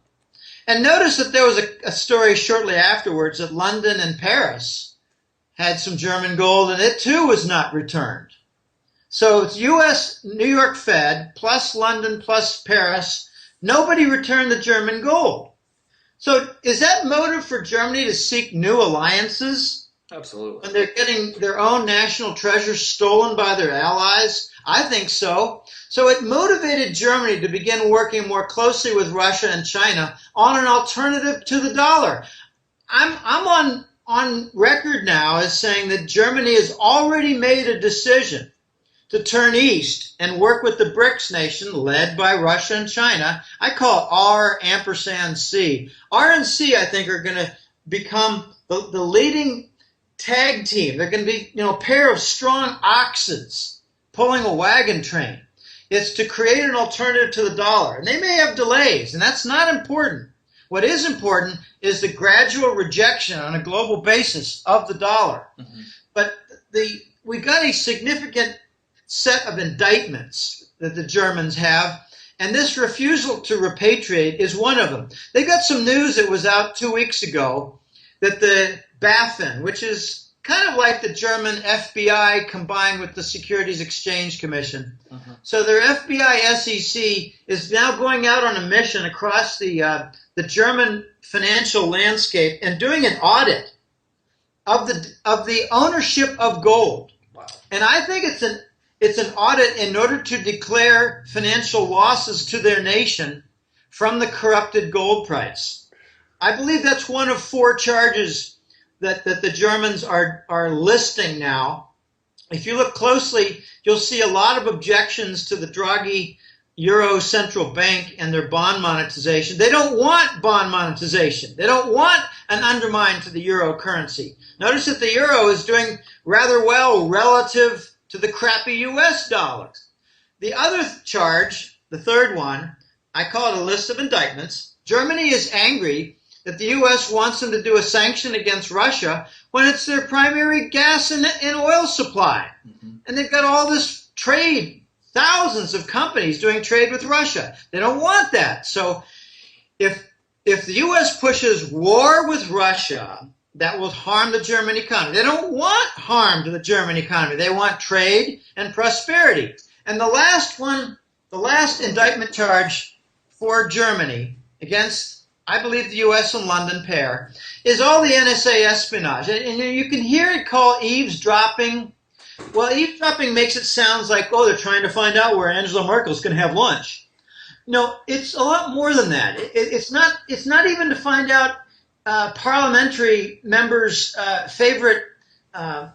And notice that there was a story shortly afterwards that London and Paris had some German gold, and it too was not returned. So it's U.S. New York Fed plus London plus Paris. Nobody returned the German gold. So is that motive for Germany to seek new alliances? Absolutely. When they're getting their own national treasures stolen by their allies? I think so. So it motivated Germany to begin working more closely with Russia and China on an alternative to the dollar. I'm on record now as saying that Germany has already made a decision to turn east and work with the BRICS nation led by Russia and China. I call it R&C. R and C, I think, are going to become the leading tag team. They're going to be, a pair of strong oxes pulling a wagon train. It's to create an alternative to the dollar. And they may have delays, and that's not important. What is important is the gradual rejection on a global basis of the dollar. Mm-hmm. But we got a significant set of indictments that the Germans have, and this refusal to repatriate is one of them. They got some news that was out 2 weeks ago that the BaFin, which is kind of like the German FBI combined with the Securities Exchange Commission. Uh-huh. So their FBI SEC is now going out on a mission across the German financial landscape and doing an audit of the ownership of gold. Wow. And I think it's an audit in order to declare financial losses to their nation from the corrupted gold price. I believe that's one of 4 charges that the Germans are listing now. If you look closely, you'll see a lot of objections to the Draghi Euro Central Bank and their bond monetization. They don't want bond monetization. They don't want an undermine to the euro currency. Notice that the euro is doing rather well relative to the crappy US dollar. The other charge, the third one, I call it a list of indictments. Germany is angry that the U.S. wants them to do a sanction against Russia when it's their primary gas and oil supply. Mm-hmm. And they've got all this trade, thousands of companies doing trade with Russia. They don't want that. So if if the U.S. pushes war with Russia, that will harm the German economy. They don't want harm to the German economy. They want trade and prosperity. And the last one, the last indictment charge for Germany against, I believe, the U.S. and London pair, is all the NSA espionage. And you can hear it called eavesdropping. Well, eavesdropping makes it sound like, oh, they're trying to find out where Angela Merkel's going to have lunch. No, it's a lot more than that. It's not even to find out parliamentary members' favorite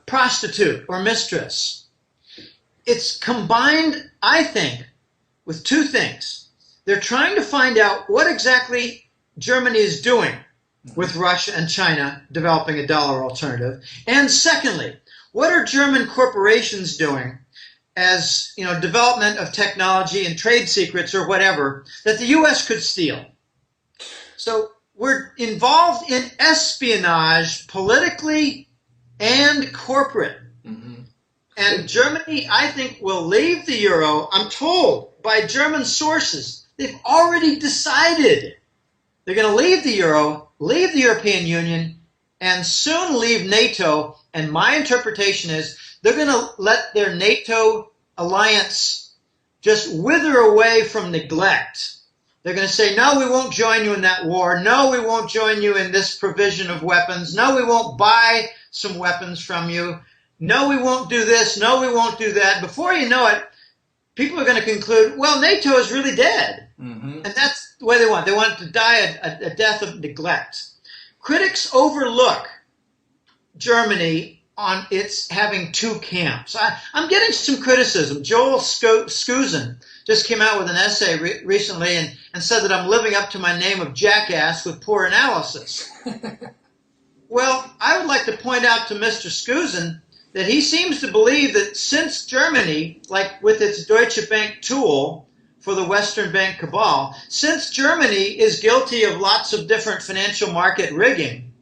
prostitute or mistress. It's combined, I think, with two things. They're trying to find out what exactly Germany is doing with Russia and China developing a dollar alternative. And secondly, what are German corporations doing as, development of technology and trade secrets or whatever that the U.S. could steal? So we're involved in espionage politically and corporate. And Germany, I think, will leave the euro. I'm told by German sources, they've already decided they're going to leave the euro, leave the European Union, and soon leave NATO. And my interpretation is they're going to let their NATO alliance just wither away from neglect. They're going to say, no, we won't join you in that war. No, we won't join you in this provision of weapons. No, we won't buy some weapons from you. No, we won't do this. No, we won't do that. Before you know it, people are going to conclude, well, NATO is really dead. And that's the way they want. They want to die a death of neglect. Critics overlook Germany on its having two camps. I'm getting some criticism. Joel Skuzen just came out with an essay recently and said that I'm living up to my name of jackass with poor analysis. Well, I would like to point out to Mr. Skuzen that he seems to believe that since Germany, like with its Deutsche Bank tool for the Western bank cabal, since Germany is guilty of lots of different financial market rigging,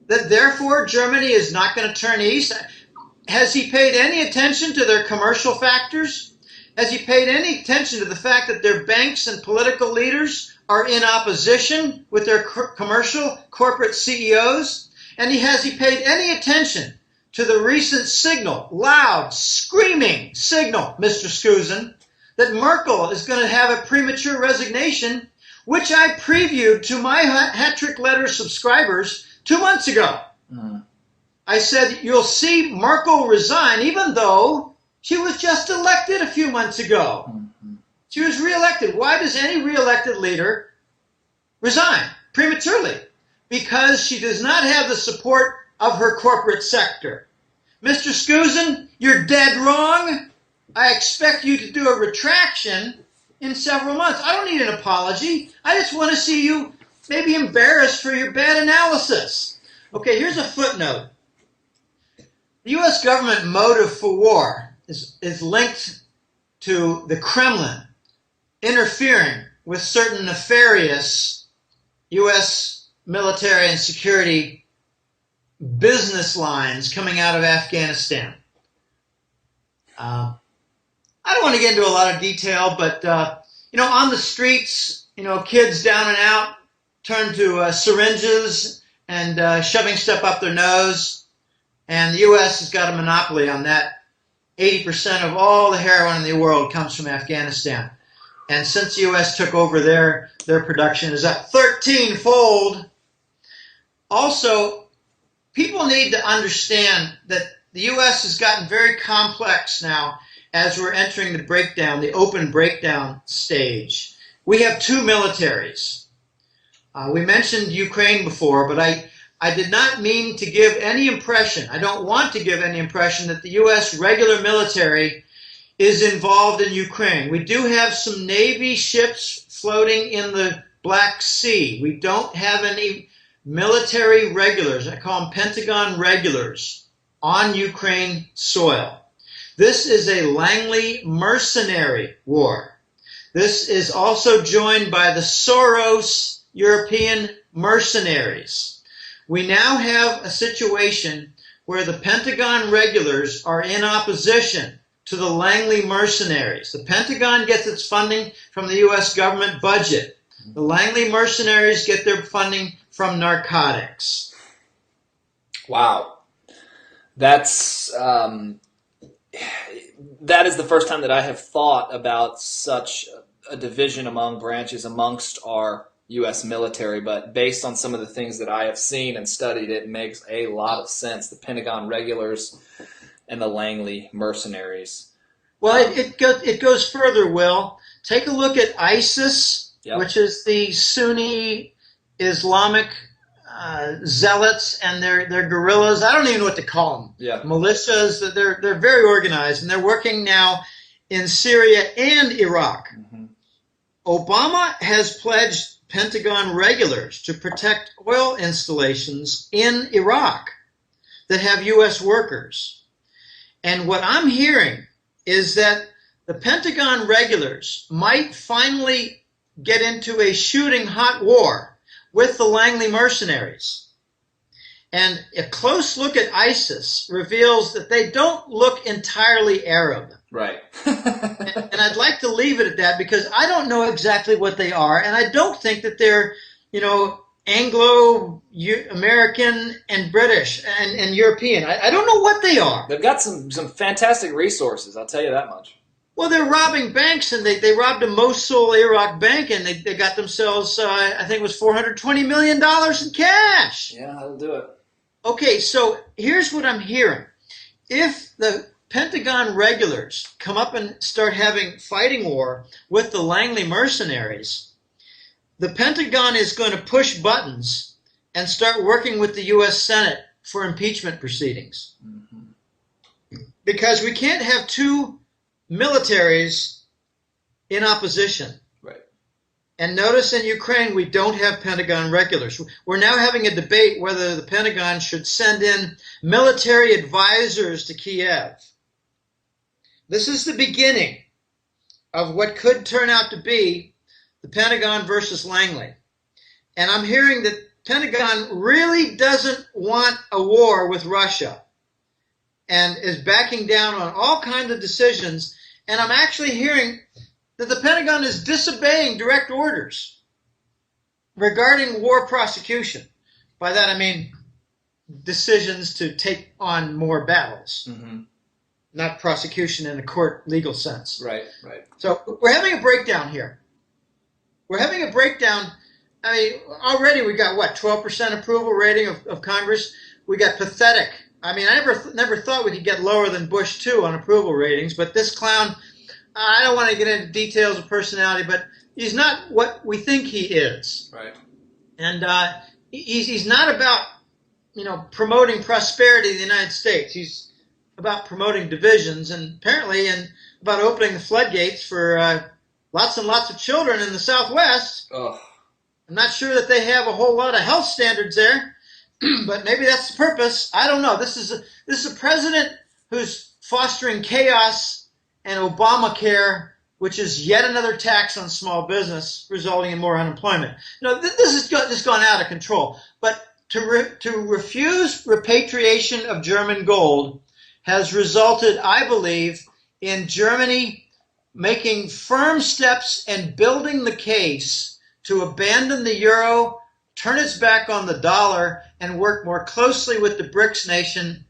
that therefore Germany is not going to turn east. Has he paid any attention to their commercial factors? Has he paid any attention to the fact that their banks and political leaders are in opposition with their commercial corporate CEOs? And has he paid any attention to the recent signal, loud, screaming signal, Mr. Skuzen, that Merkel is going to have a premature resignation, which I previewed to my Hat Trick Letter subscribers 2 months ago. I said, you'll see Merkel resign, even though she was just elected a few months ago. She was reelected. Why does any reelected leader resign prematurely? Because she does not have the support of her corporate sector. Mr. Skuzen, you're dead wrong. I expect you to do a retraction in several months. I don't need an apology. I just want to see you maybe embarrassed for your bad analysis. Okay, here's a footnote. The U.S. government motive for war is linked to the Kremlin interfering with certain nefarious U.S. military and security business lines coming out of Afghanistan. I don't want to get into a lot of detail, but, on the streets, kids down and out turn to syringes and shoving stuff up their nose. And the U.S. has got a monopoly on that. 80% of all the heroin in the world comes from Afghanistan. And since the U.S. took over their production is up 13-fold. Also, people need to understand that the U.S. has gotten very complex now as we're entering the breakdown, the open breakdown stage. We have two militaries. We mentioned Ukraine before, but I did not mean to give any impression, I don't want to give any impression that the U.S. regular military is involved in Ukraine. We do have some Navy ships floating in the Black Sea. We don't have any military regulars, I call them Pentagon regulars, on Ukraine soil. This is a Langley mercenary war. This is also joined by the Soros European mercenaries. We now have a situation where the Pentagon regulars are in opposition to the Langley mercenaries. The Pentagon gets its funding from the U.S. government budget. The Langley mercenaries get their funding from narcotics. Wow. That's that is the first time that I have thought about such a division among branches amongst our U.S. military, but based on some of the things that I have seen and studied, it makes a lot of sense. The Pentagon regulars and the Langley mercenaries. Well, it goes further, Will. Take a look at ISIS, Yep. which is the Sunni Islamic zealots and their guerrillas. I don't even know what to call them. Yeah. Militias. They're very organized, and they're working now in Syria and Iraq. Mm-hmm. Obama has pledged Pentagon regulars to protect oil installations in Iraq that have U.S. workers. And what I'm hearing is that the Pentagon regulars might finally get into a shooting hot war with the Langley mercenaries. And a close look at ISIS reveals that they don't look entirely Arab. Right. And I'd like to leave it at that because I don't know exactly what they are, and I don't think that they're, Anglo-American and British and European. I don't know what they are. They've got some fantastic resources, I'll tell you that much. Well, they're robbing banks, and they robbed a Mosul, Iraq bank, and they got themselves, I think it was $420 million in cash. Yeah, that'll do it. Okay, so here's what I'm hearing. If the Pentagon regulars come up and start having fighting war with the Langley mercenaries, the Pentagon is going to push buttons and start working with the U.S. Senate for impeachment proceedings. Mm-hmm. Because we can't have two militaries in opposition. Right. And notice in Ukraine, we don't have Pentagon regulars. We're now having a debate whether the Pentagon should send in military advisors to Kiev. This is the beginning of what could turn out to be the Pentagon versus Langley. And I'm hearing that Pentagon really doesn't want a war with Russia and is backing down on all kinds of decisions. And I'm actually hearing that the Pentagon is disobeying direct orders regarding war prosecution. By that I mean decisions to take on more battles. Mm-hmm. Not prosecution in a court legal sense. Right. So we're having a breakdown here. We're having a breakdown. I mean, already we got, 12% approval rating of Congress? We got pathetic. I mean, I never thought we could get lower than Bush 2 on approval ratings, but this clown, I don't want to get into details of personality, but he's not what we think he is. Right. And he's not about, promoting prosperity in the United States. He's about promoting divisions and apparently about opening the floodgates for lots and lots of children in the Southwest. Ugh. I'm not sure that they have a whole lot of health standards there, but maybe that's the purpose. I don't know. This is a president who's fostering chaos and Obamacare, which is yet another tax on small business, resulting in more unemployment. This has just gone out of control. But to refuse repatriation of German gold has resulted, I believe, in Germany making firm steps and building the case to abandon the euro, turn its back on the dollar, and work more closely with the BRICS nation.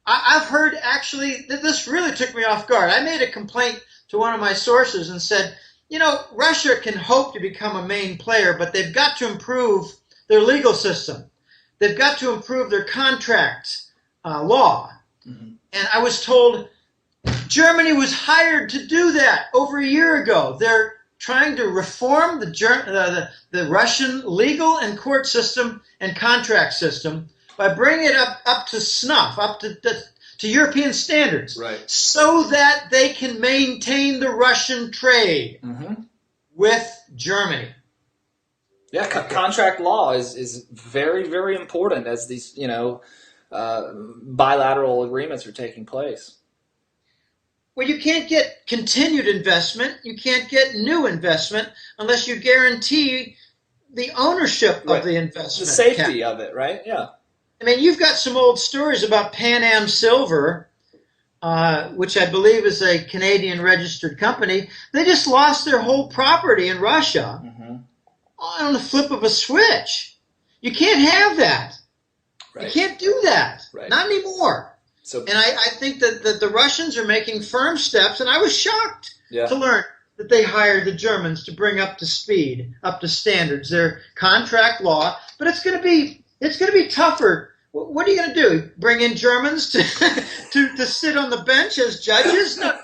I've heard, actually, that this really took me off guard. I made a complaint to one of my sources and said, Russia can hope to become a main player, but they've got to improve their legal system. They've got to improve their contract law. Mm-hmm. And I was told Germany was hired to do that over a year ago. They're trying to reform the Russian legal and court system and contract system by bringing it up to snuff, up to European standards, right, so that they can maintain the Russian trade with Germany. Yeah, contract law is very, very important as these bilateral agreements are taking place. Well, you can't get continued investment. You can't get new investment unless you guarantee the ownership of the investment. The safety of it, right? Yeah. I mean, you've got some old stories about Pan Am Silver, which I believe is a Canadian registered company. They just lost their whole property in Russia. Mm-hmm. on the flip of a switch. You can't have that. Right. You can't do that. Right. Not anymore. So, and I think that the Russians are making firm steps, and I was shocked yeah. to learn that they hired the Germans to bring up to speed, up to standards, their contract law. But it's going to be tougher. What are you going to do? Bring in Germans to sit on the bench as judges? No,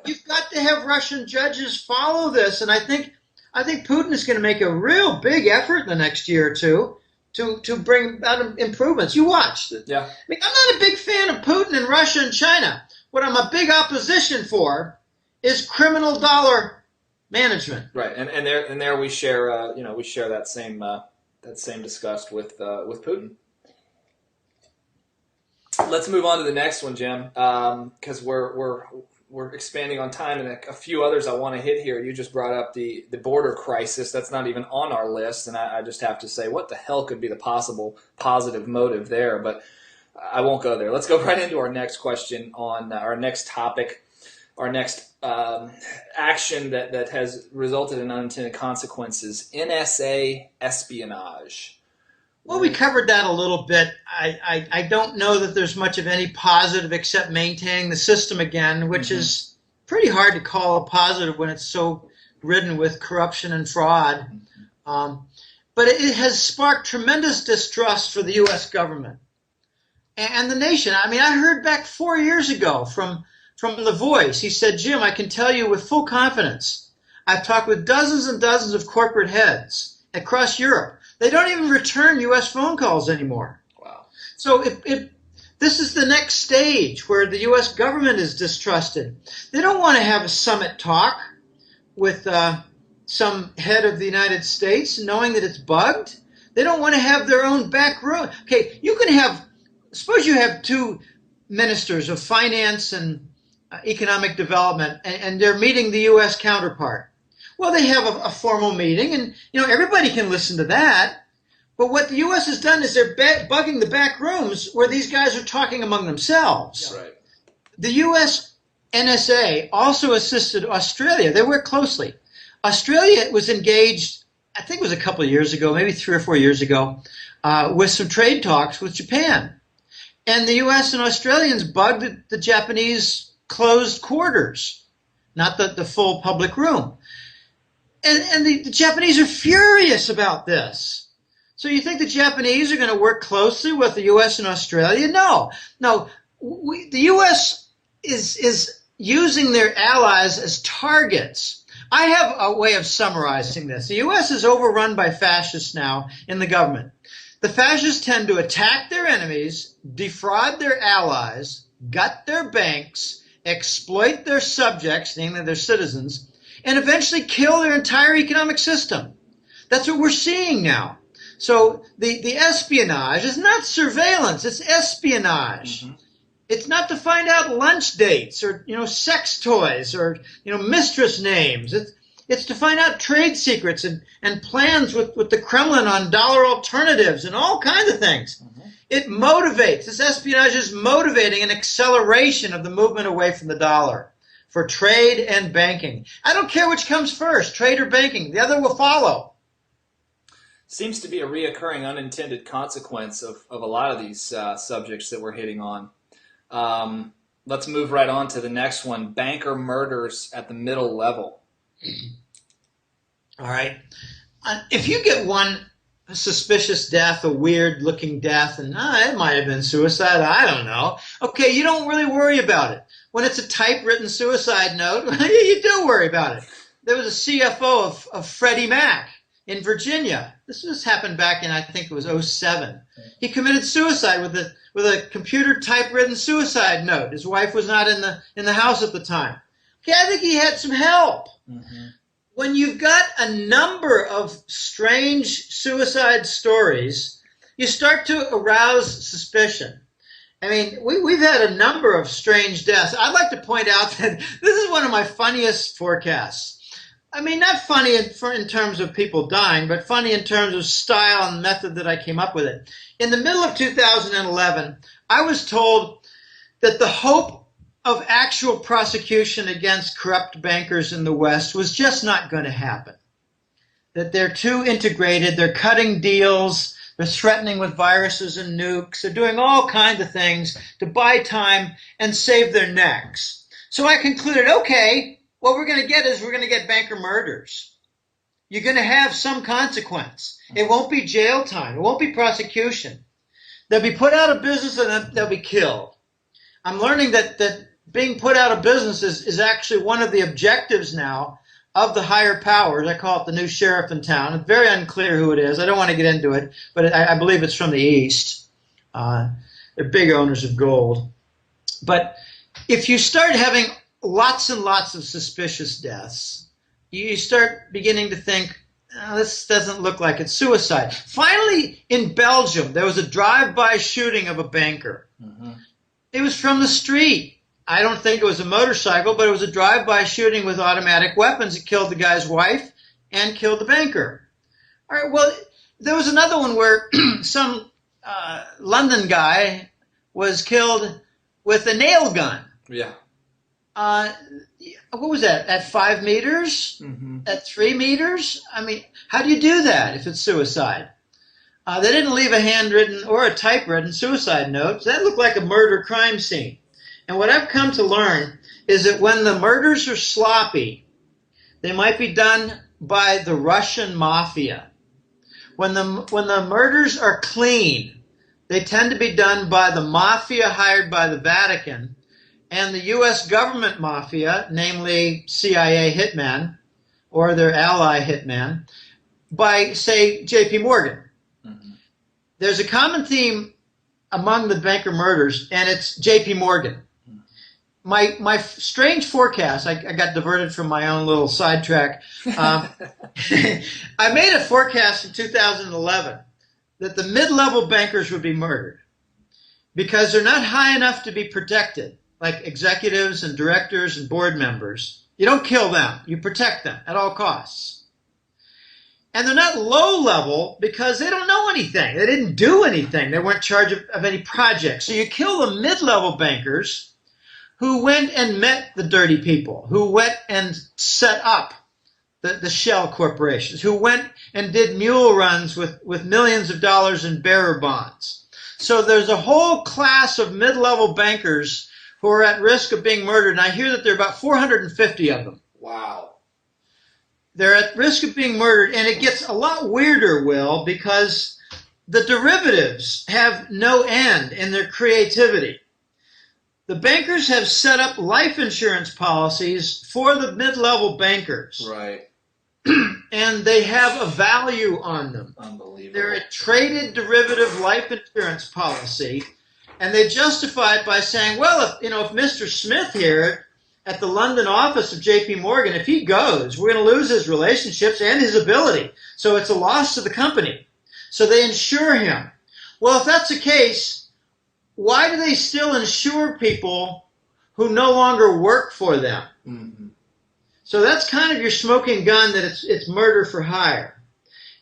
you've got to have Russian judges follow this, and I think Putin is going to make a real big effort in the next year or two to bring about improvements. You watch. Yeah. I mean, I'm not a big fan of Putin and Russia and China. What I'm a big opposition for is criminal dollar management. Right, and there we share that same disgust with Putin. Let's move on to the next one, Jim, because we're expanding on time, and a few others I want to hit here. You just brought up the border crisis. That's not even on our list, and I just have to say, what the hell could be the possible positive motive there? But I won't go there. Let's go right into our next question on our next topic, our next action that has resulted in unintended consequences: NSA espionage. Well, we covered that a little bit. I don't know that there's much of any positive except maintaining the system again, which is pretty hard to call a positive when it's so ridden with corruption and fraud. But it has sparked tremendous distrust for the U.S. government and the nation. I mean, I heard back 4 years ago from The Voice. He said, Jim, I can tell you with full confidence, I've talked with dozens and dozens of corporate heads across Europe. They don't even return U.S. phone calls anymore. Wow. So this is the next stage where the U.S. government is distrusted. They don't want to have a summit talk with some head of the United States knowing that it's bugged. They don't want to have their own back room. Okay, suppose you have two ministers of finance and economic development, and they're meeting the U.S. counterpart. Well, they have a formal meeting, and everybody can listen to that. But what the U.S. has done is they're bugging the back rooms where these guys are talking among themselves. Right. The U.S. NSA also assisted Australia. They work closely. Australia was engaged, I think it was a couple of years ago, maybe 3 or 4 years ago, with some trade talks with Japan. And the U.S. and Australians bugged the Japanese closed quarters, not the full public room. And the Japanese are furious about this. So you think the Japanese are going to work closely with the U.S. and Australia? No. The U.S. is using their allies as targets. I have a way of summarizing this. The U.S. is overrun by fascists now in the government. The fascists tend to attack their enemies, defraud their allies, gut their banks, exploit their subjects, namely their citizens, and eventually kill their entire economic system. That's what we're seeing now. So the espionage is not surveillance, it's espionage. It's not to find out lunch dates or sex toys or mistress names. It's to find out trade secrets and plans with the Kremlin on dollar alternatives and all kinds of things. It motivates. This espionage is motivating an acceleration of the movement away from the dollar for trade and banking. I don't care which comes first, trade or banking. The other will follow. Seems to be a reoccurring unintended consequence of a lot of these subjects that we're hitting on. Let's move right on to the next one, banker murders at the middle level. All right. If you get one suspicious death, a weird-looking death, and it might have been suicide, I don't know. Okay, you don't really worry about it. When it's a typewritten suicide note, you do worry about it. There was a CFO of Freddie Mac in Virginia. This happened back in, I think it was 2007. He committed suicide with a computer typewritten suicide note. His wife was not in the house at the time. Okay, I think he had some help. When you've got a number of strange suicide stories, you start to arouse suspicion. I mean, we've had a number of strange deaths. I'd like to point out that this is one of my funniest forecasts. I mean, not funny in terms of people dying, but funny in terms of style and method that I came up with it. In the middle of 2011, I was told that the hope of actual prosecution against corrupt bankers in the West was just not going to happen. that they're too integrated. They're cutting deals. They're threatening with viruses and nukes. They're doing all kinds of things to buy time and save their necks. So I concluded, okay, what we're going to get is we're going to get banker murders. You're going to have some consequence. It won't be jail time. It won't be prosecution. They'll be put out of business and they'll be killed. I'm learning that being put out of business is actually one of the objectives now of the higher powers. I call it the new sheriff in town. It's very unclear who it is. I don't want to get into it, but I believe it's from the East. They're big owners of gold. But if you start having lots and lots of suspicious deaths, you start beginning to think, oh, this doesn't look like it's suicide. Finally, in Belgium, there was a drive-by shooting of a banker. Mm-hmm. It was from the street. I don't think it was a motorcycle, but it was a drive-by shooting with automatic weapons. It killed the guy's wife and killed the banker. All right, well, there was another one where some London guy was killed with a nail gun. Yeah. What was that? At 5 meters? Mm-hmm. At 3 meters? I mean, how do you do that if it's suicide? They didn't leave a handwritten or a typewritten suicide note. That looked like a murder crime scene. And what I've come to learn is that when the murders are sloppy, they might be done by the Russian mafia. When the murders are clean, they tend to be done by the mafia hired by the Vatican and the U.S. government mafia, namely CIA hitmen or their ally hitmen, by, say, J.P. Morgan. Mm-hmm. There's a common theme among the banker murders, and it's J.P. Morgan. My strange forecast, I got diverted from my own little sidetrack. I made a forecast in 2011 that the mid-level bankers would be murdered because they're not high enough to be protected, like executives and directors and board members. You don't kill them. You protect them at all costs. And they're not low-level because they don't know anything. They didn't do anything. They weren't in charge of any projects. So you kill the mid-level bankers who went and met the dirty people, who went and set up the shell corporations, who went and did mule runs with millions of dollars in bearer bonds. So there's a whole class of mid-level bankers who are at risk of being murdered, and I hear that there are about 450 of them. Wow. They're at risk of being murdered, and it gets a lot weirder, Will, because the derivatives have no end in their creativity. The bankers have set up life insurance policies for the mid-level bankers. Right. And they have a value on them. Unbelievable. They're a traded derivative life insurance policy, and they justify it by saying, well, if Mr. Smith here at the London office of J.P. Morgan, if he goes, we're going to lose his relationships and his ability. So it's a loss to the company. So they insure him. Well, if that's the case, why do they still insure people who no longer work for them? Mm-hmm. So that's kind of your smoking gun that it's murder for hire.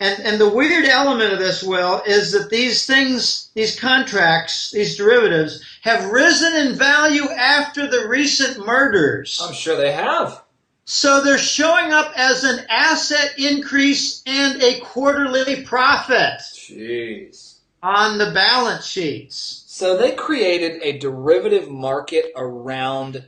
And the weird element of this, Will, is that these things, these contracts, these derivatives, have risen in value after the recent murders. I'm sure they have. So they're showing up as an asset increase and a quarterly profit. Jeez. On the balance sheets. So they created a derivative market around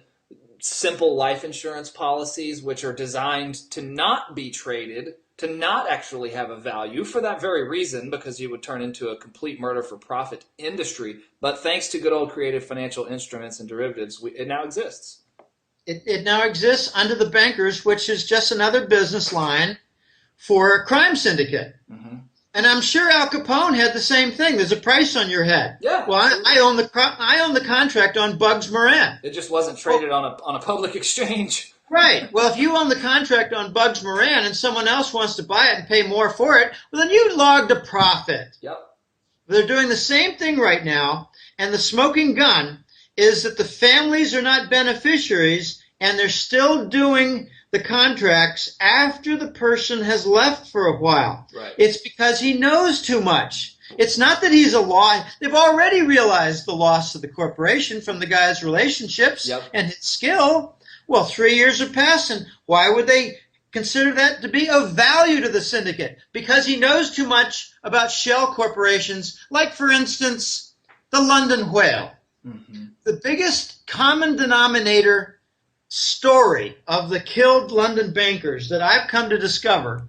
simple life insurance policies, which are designed to not be traded, to not actually have a value for that very reason, because you would turn into a complete murder for profit industry. But thanks to good old creative financial instruments and derivatives, it now exists. It now exists under the bankers, which is just another business line for a crime syndicate. Mm-hmm. And I'm sure Al Capone had the same thing. There's a price on your head. Yeah. Well, I own the contract on Bugs Moran. It just wasn't traded on a public exchange. Right. Well, if you own the contract on Bugs Moran and someone else wants to buy it and pay more for it, well, then you logged a profit. Yep. They're doing the same thing right now, and the smoking gun is that the families are not beneficiaries, and they're still doing the contracts after the person has left for a while. Right. It's because he knows too much. It's not that he's a law. They've already realized the loss of the corporation from the guy's relationships and his skill. Well, 3 years have passed, and why would they consider that to be of value to the syndicate because he knows too much about shell corporations, like, for instance, the London Whale. Mm-hmm. The biggest common denominator story of the killed London bankers that I've come to discover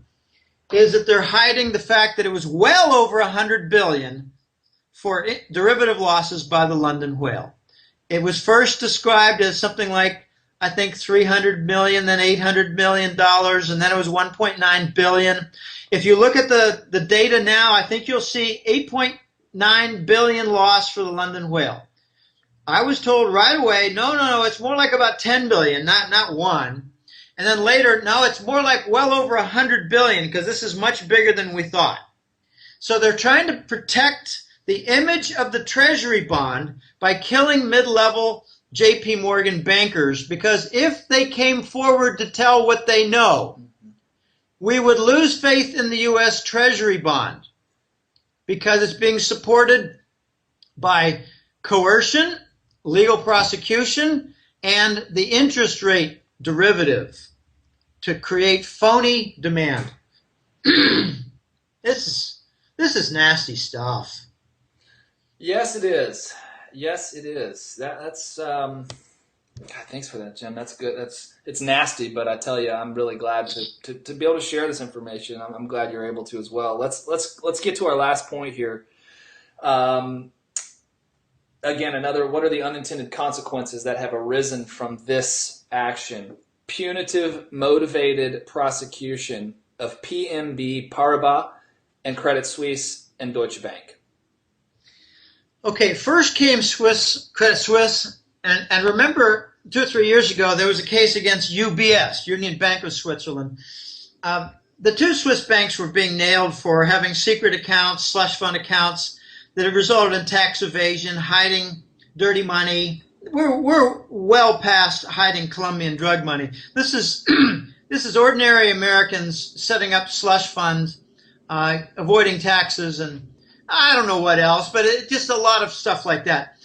is that they're hiding the fact that it was well over $100 billion for derivative losses by the London Whale. It was first described as something like, I think, $300 million, then $800 million, and then it was $1.9 billion. If you look at the data now, I think you'll see $8.9 billion loss for the London Whale. I was told right away, no, it's more like about $10 billion, not one. And then later, no, it's more like well over $100 billion because this is much bigger than we thought. So they're trying to protect the image of the Treasury bond by killing mid-level J.P. Morgan bankers, because if they came forward to tell what they know, we would lose faith in the U.S. Treasury bond because it's being supported by coercion, legal prosecution, and the interest rate derivative to create phony demand. This is nasty stuff. Yes, it is. Yes, it is. That's God, thanks for that, Jim. That's good. It's nasty, but I tell you, I'm really glad to be able to share this information. I'm glad you're able to as well. Let's get to our last point here. Again, what are the unintended consequences that have arisen from this action? Punitive, motivated prosecution of PNB Paribas and Credit Suisse and Deutsche Bank. Okay, first came Credit Suisse, and remember 2 or 3 years ago there was a case against UBS, Union Bank of Switzerland. The two Swiss banks were being nailed for having secret accounts, slush fund accounts that have resulted in tax evasion, hiding dirty money. We're well past hiding Colombian drug money. This is ordinary Americans setting up slush funds, avoiding taxes, and I don't know what else, but just a lot of stuff like that.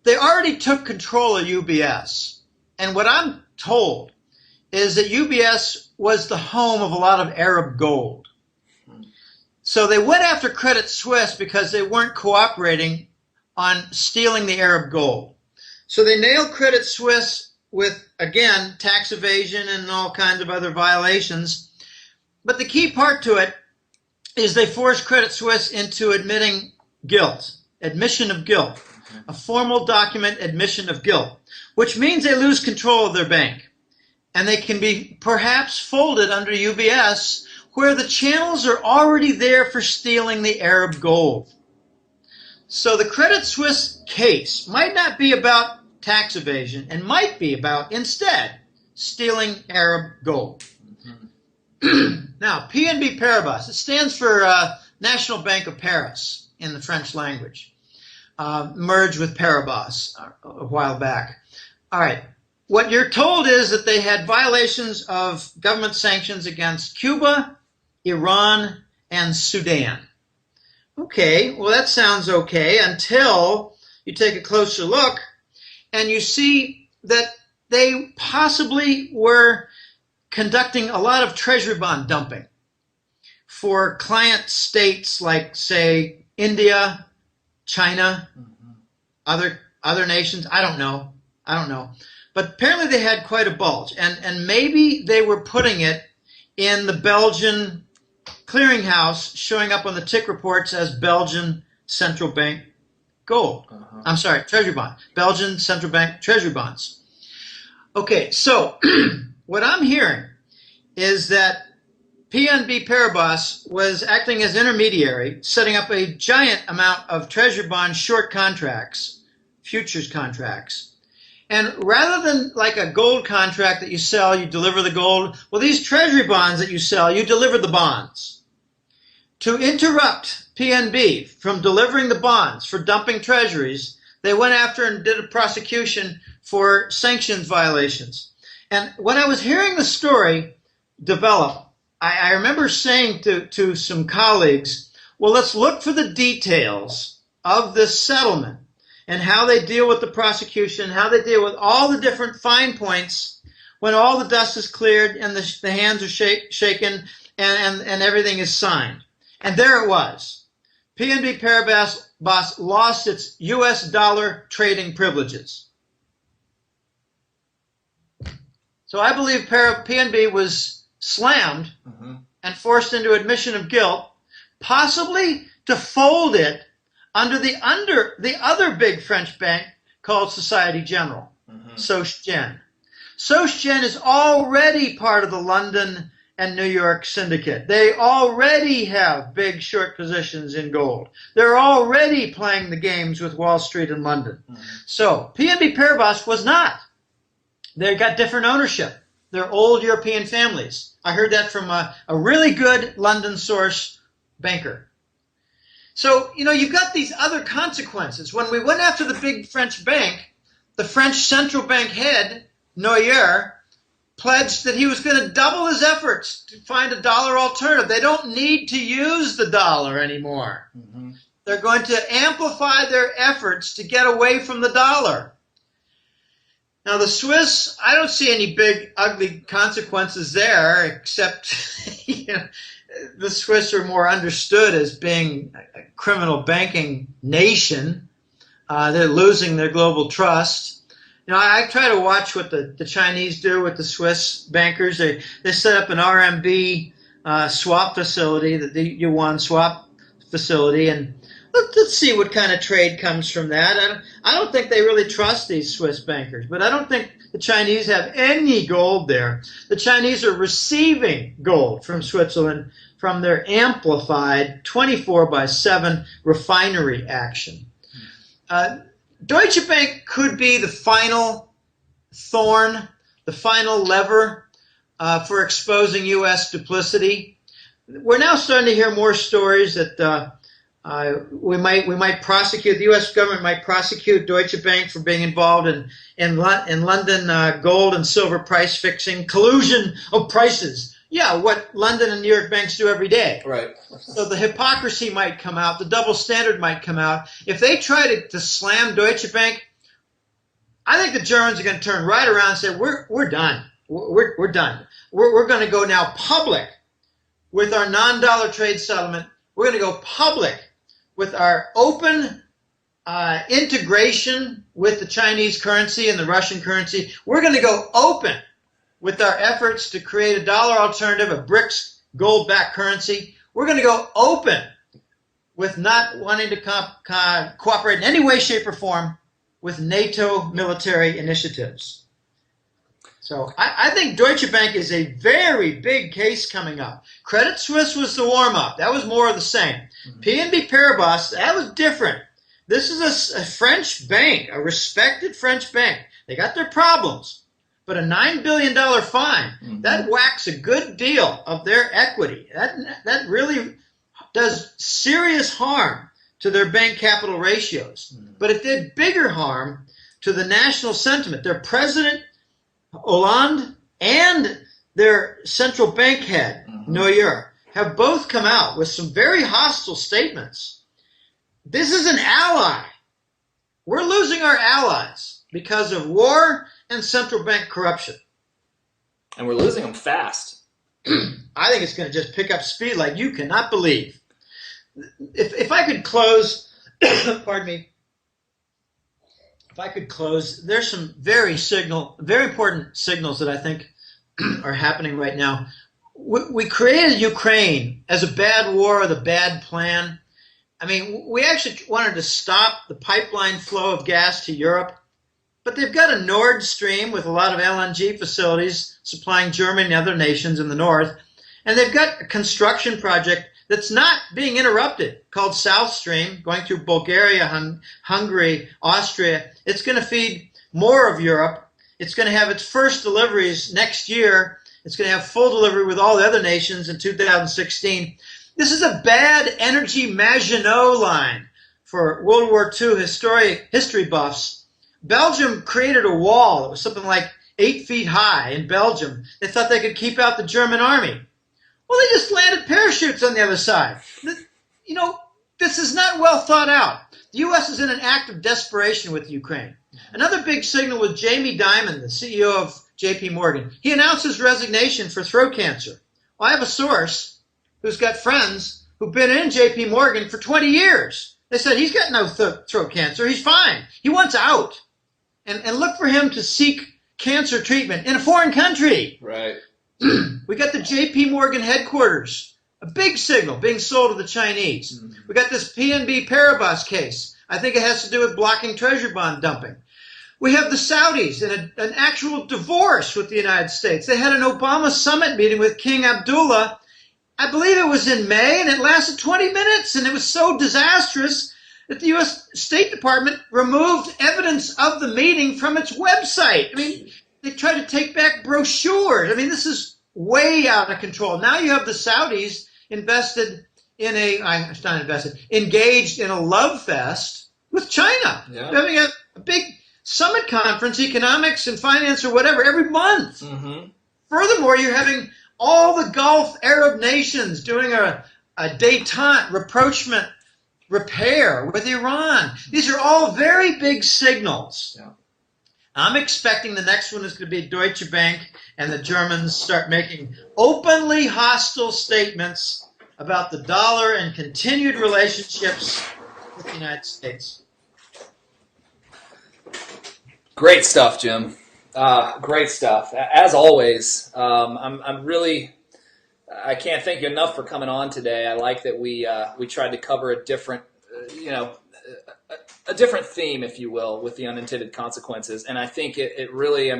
They already took control of UBS. And what I'm told is that UBS was the home of a lot of Arab gold. So they went after Credit Suisse because they weren't cooperating on stealing the Arab gold. So they nailed Credit Suisse with, again, tax evasion and all kinds of other violations. But the key part to it is they forced Credit Suisse into admitting guilt, admission of guilt, a formal document admission of guilt, which means they lose control of their bank. And they can be perhaps folded under UBS, where the channels are already there for stealing the Arab gold. So the Credit Suisse case might not be about tax evasion and might be about, instead, stealing Arab gold. Now, PNB Paribas, it stands for National Bank of Paris in the French language, merged with Paribas a while back. All right. What you're told is that they had violations of government sanctions against Cuba, Iran, and Sudan. Okay, well, that sounds okay until you take a closer look and you see that they possibly were conducting a lot of treasury bond dumping for client states like, say, India, China, other nations. I don't know. But apparently they had quite a bulge, and maybe they were putting it in the Belgian clearinghouse, showing up on the tick reports as Belgian Central Bank gold. I'm sorry, treasury bond. Belgian Central Bank treasury bonds. Okay, so what I'm hearing is that PNB Paribas was acting as intermediary, setting up a giant amount of treasury bond short contracts, futures contracts. And rather than like a gold contract that you sell, you deliver the gold, well, these treasury bonds that you sell, you deliver the bonds. To interrupt PNB from delivering the bonds for dumping treasuries, they went after and did a prosecution for sanctions violations. And when I was hearing the story develop, I remember saying to some colleagues, well, let's look for the details of this settlement and how they deal with the prosecution, how they deal with all the different fine points when all the dust is cleared and the hands are shaken and everything is signed. And there it was. PNB Paribas lost its U.S. dollar trading privileges. So I believe PNB was slammed and forced into admission of guilt, possibly to fold it under the other big French bank called Societe Generale, SocGen. SocGen is already part of the London and New York syndicate. They already have big short positions in gold. They're already playing the games with Wall Street and London. So PNB Paribas was not. They got different ownership. They're old European families. I heard that from a really good London source banker. So, you've got these other consequences. When we went after the big French bank, the French central bank head, Noyer, pledged that he was going to double his efforts to find a dollar alternative. They don't need to use the dollar anymore. They're going to amplify their efforts to get away from the dollar. Now, the Swiss, I don't see any big, ugly consequences there, except the Swiss are more understood as being a criminal banking nation. They're losing their global trust. I try to watch what the Chinese do with the Swiss bankers. They set up an RMB swap facility, the yuan swap facility, and let's see what kind of trade comes from that. I don't think they really trust these Swiss bankers, but I don't think the Chinese have any gold there. The Chinese are receiving gold from Switzerland from their amplified 24/7 refinery action. Deutsche Bank could be the final thorn, the final lever for exposing U.S. duplicity. We're now starting to hear more stories that we might prosecute, the U.S. government might prosecute Deutsche Bank for being involved in London gold and silver price fixing, collusion of prices. Yeah, what London and New York banks do every day. Right. So the hypocrisy might come out, the double standard might come out. If they try to slam Deutsche Bank, I think the Germans are going to turn right around and say, we're done. We're done. We're going to go now public with our non-dollar trade settlement. We're going to go public with our open integration with the Chinese currency and the Russian currency. We're going to go open with our efforts to create a dollar alternative, a BRICS gold-backed currency. We're going to go open with not wanting to cooperate in any way, shape, or form with NATO military initiatives. So I think Deutsche Bank is a very big case coming up. Credit Suisse was the warm-up. That was more of the same. PNB Paribas, that was different. This is a French bank, a respected French bank. They got their problems. But a $9 billion fine, that whacks a good deal of their equity. That really does serious harm to their bank capital ratios. But it did bigger harm to the national sentiment. Their president, Hollande, and their central bank head, Noyer, have both come out with some very hostile statements. This is an ally. We're losing our allies because of war and central bank corruption. And we're losing them fast. I think it's going to just pick up speed like you cannot believe. If I could close, pardon me, if I could close, there's some very important signals that I think are happening right now. We created Ukraine as a bad war with a bad plan. I mean, we actually wanted to stop the pipeline flow of gas to Europe. But they've got a Nord Stream with a lot of LNG facilities supplying Germany and other nations in the north. And they've got a construction project that's not being interrupted called South Stream going through Bulgaria, Hungary, Austria. It's going to feed more of Europe. It's going to have its first deliveries next year. It's going to have full delivery with all the other nations in 2016. This is a bad energy Maginot Line for World War II history buffs. Belgium created a wall that was something like 8 feet high in Belgium. They thought they could keep out the German army. Well, they just landed parachutes on the other side. This is not well thought out. The U.S. is in an act of desperation with Ukraine. Another big signal was Jamie Dimon, the CEO of J.P. Morgan. He announced his resignation for throat cancer. Well, I have a source who's got friends who've been in J.P. Morgan for 20 years. They said he's got no throat cancer. He's fine. He wants out. And look for him to seek cancer treatment in a foreign country. Right. We got the J.P. Morgan headquarters, a big signal being sold to the Chinese. Mm-hmm. We got this PNB Paribas case. I think it has to do with blocking treasury bond dumping. We have the Saudis in an actual divorce with the United States. They had an Obama summit meeting with King Abdullah. I believe it was in May, and it lasted 20 minutes, and it was so disastrous that the U.S. State Department removed evidence of the meeting from its website. I mean, they tried to take back brochures. I mean, this is way out of control. Now you have the Saudis engaged in a love fest with China. Yeah. Having a big summit conference, economics and finance or whatever, every month. Mm-hmm. Furthermore, you're having all the Gulf Arab nations doing a détente, rapprochement, repair with Iran. These are all very big signals. Yeah. I'm expecting the next one is going to be Deutsche Bank and the Germans start making openly hostile statements about the dollar and continued relationships with the United States. Great stuff, Jim. Great stuff. As always, I can't thank you enough for coming on today. I like that we tried to cover a different, a different theme, if you will, with the unintended consequences. And I think it really,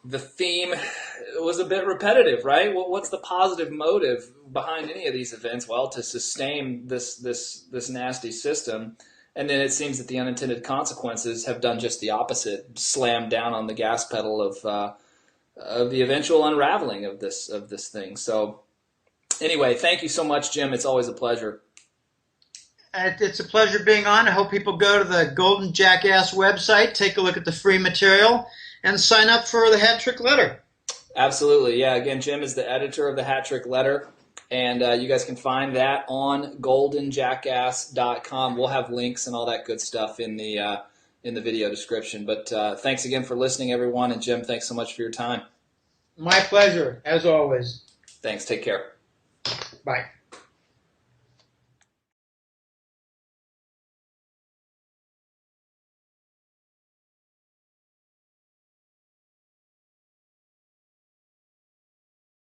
the theme was a bit repetitive, right? Well, what's the positive motive behind any of these events? Well, to sustain this nasty system. And then it seems that the unintended consequences have done just the opposite, slammed down on the gas pedal of the eventual unraveling of this thing. So anyway, thank you so much, Jim. It's always a pleasure. It's a pleasure being on. I hope people go to the Golden Jackass website, take a look at the free material, and sign up for the Hat Trick Letter. Absolutely. Yeah, again, Jim is the editor of the Hat Trick Letter. And you guys can find that on goldenjackass.com. We'll have links and all that good stuff in the video description. But thanks again for listening, everyone. And Jim, thanks so much for your time. My pleasure, as always. Thanks. Take care. Bye.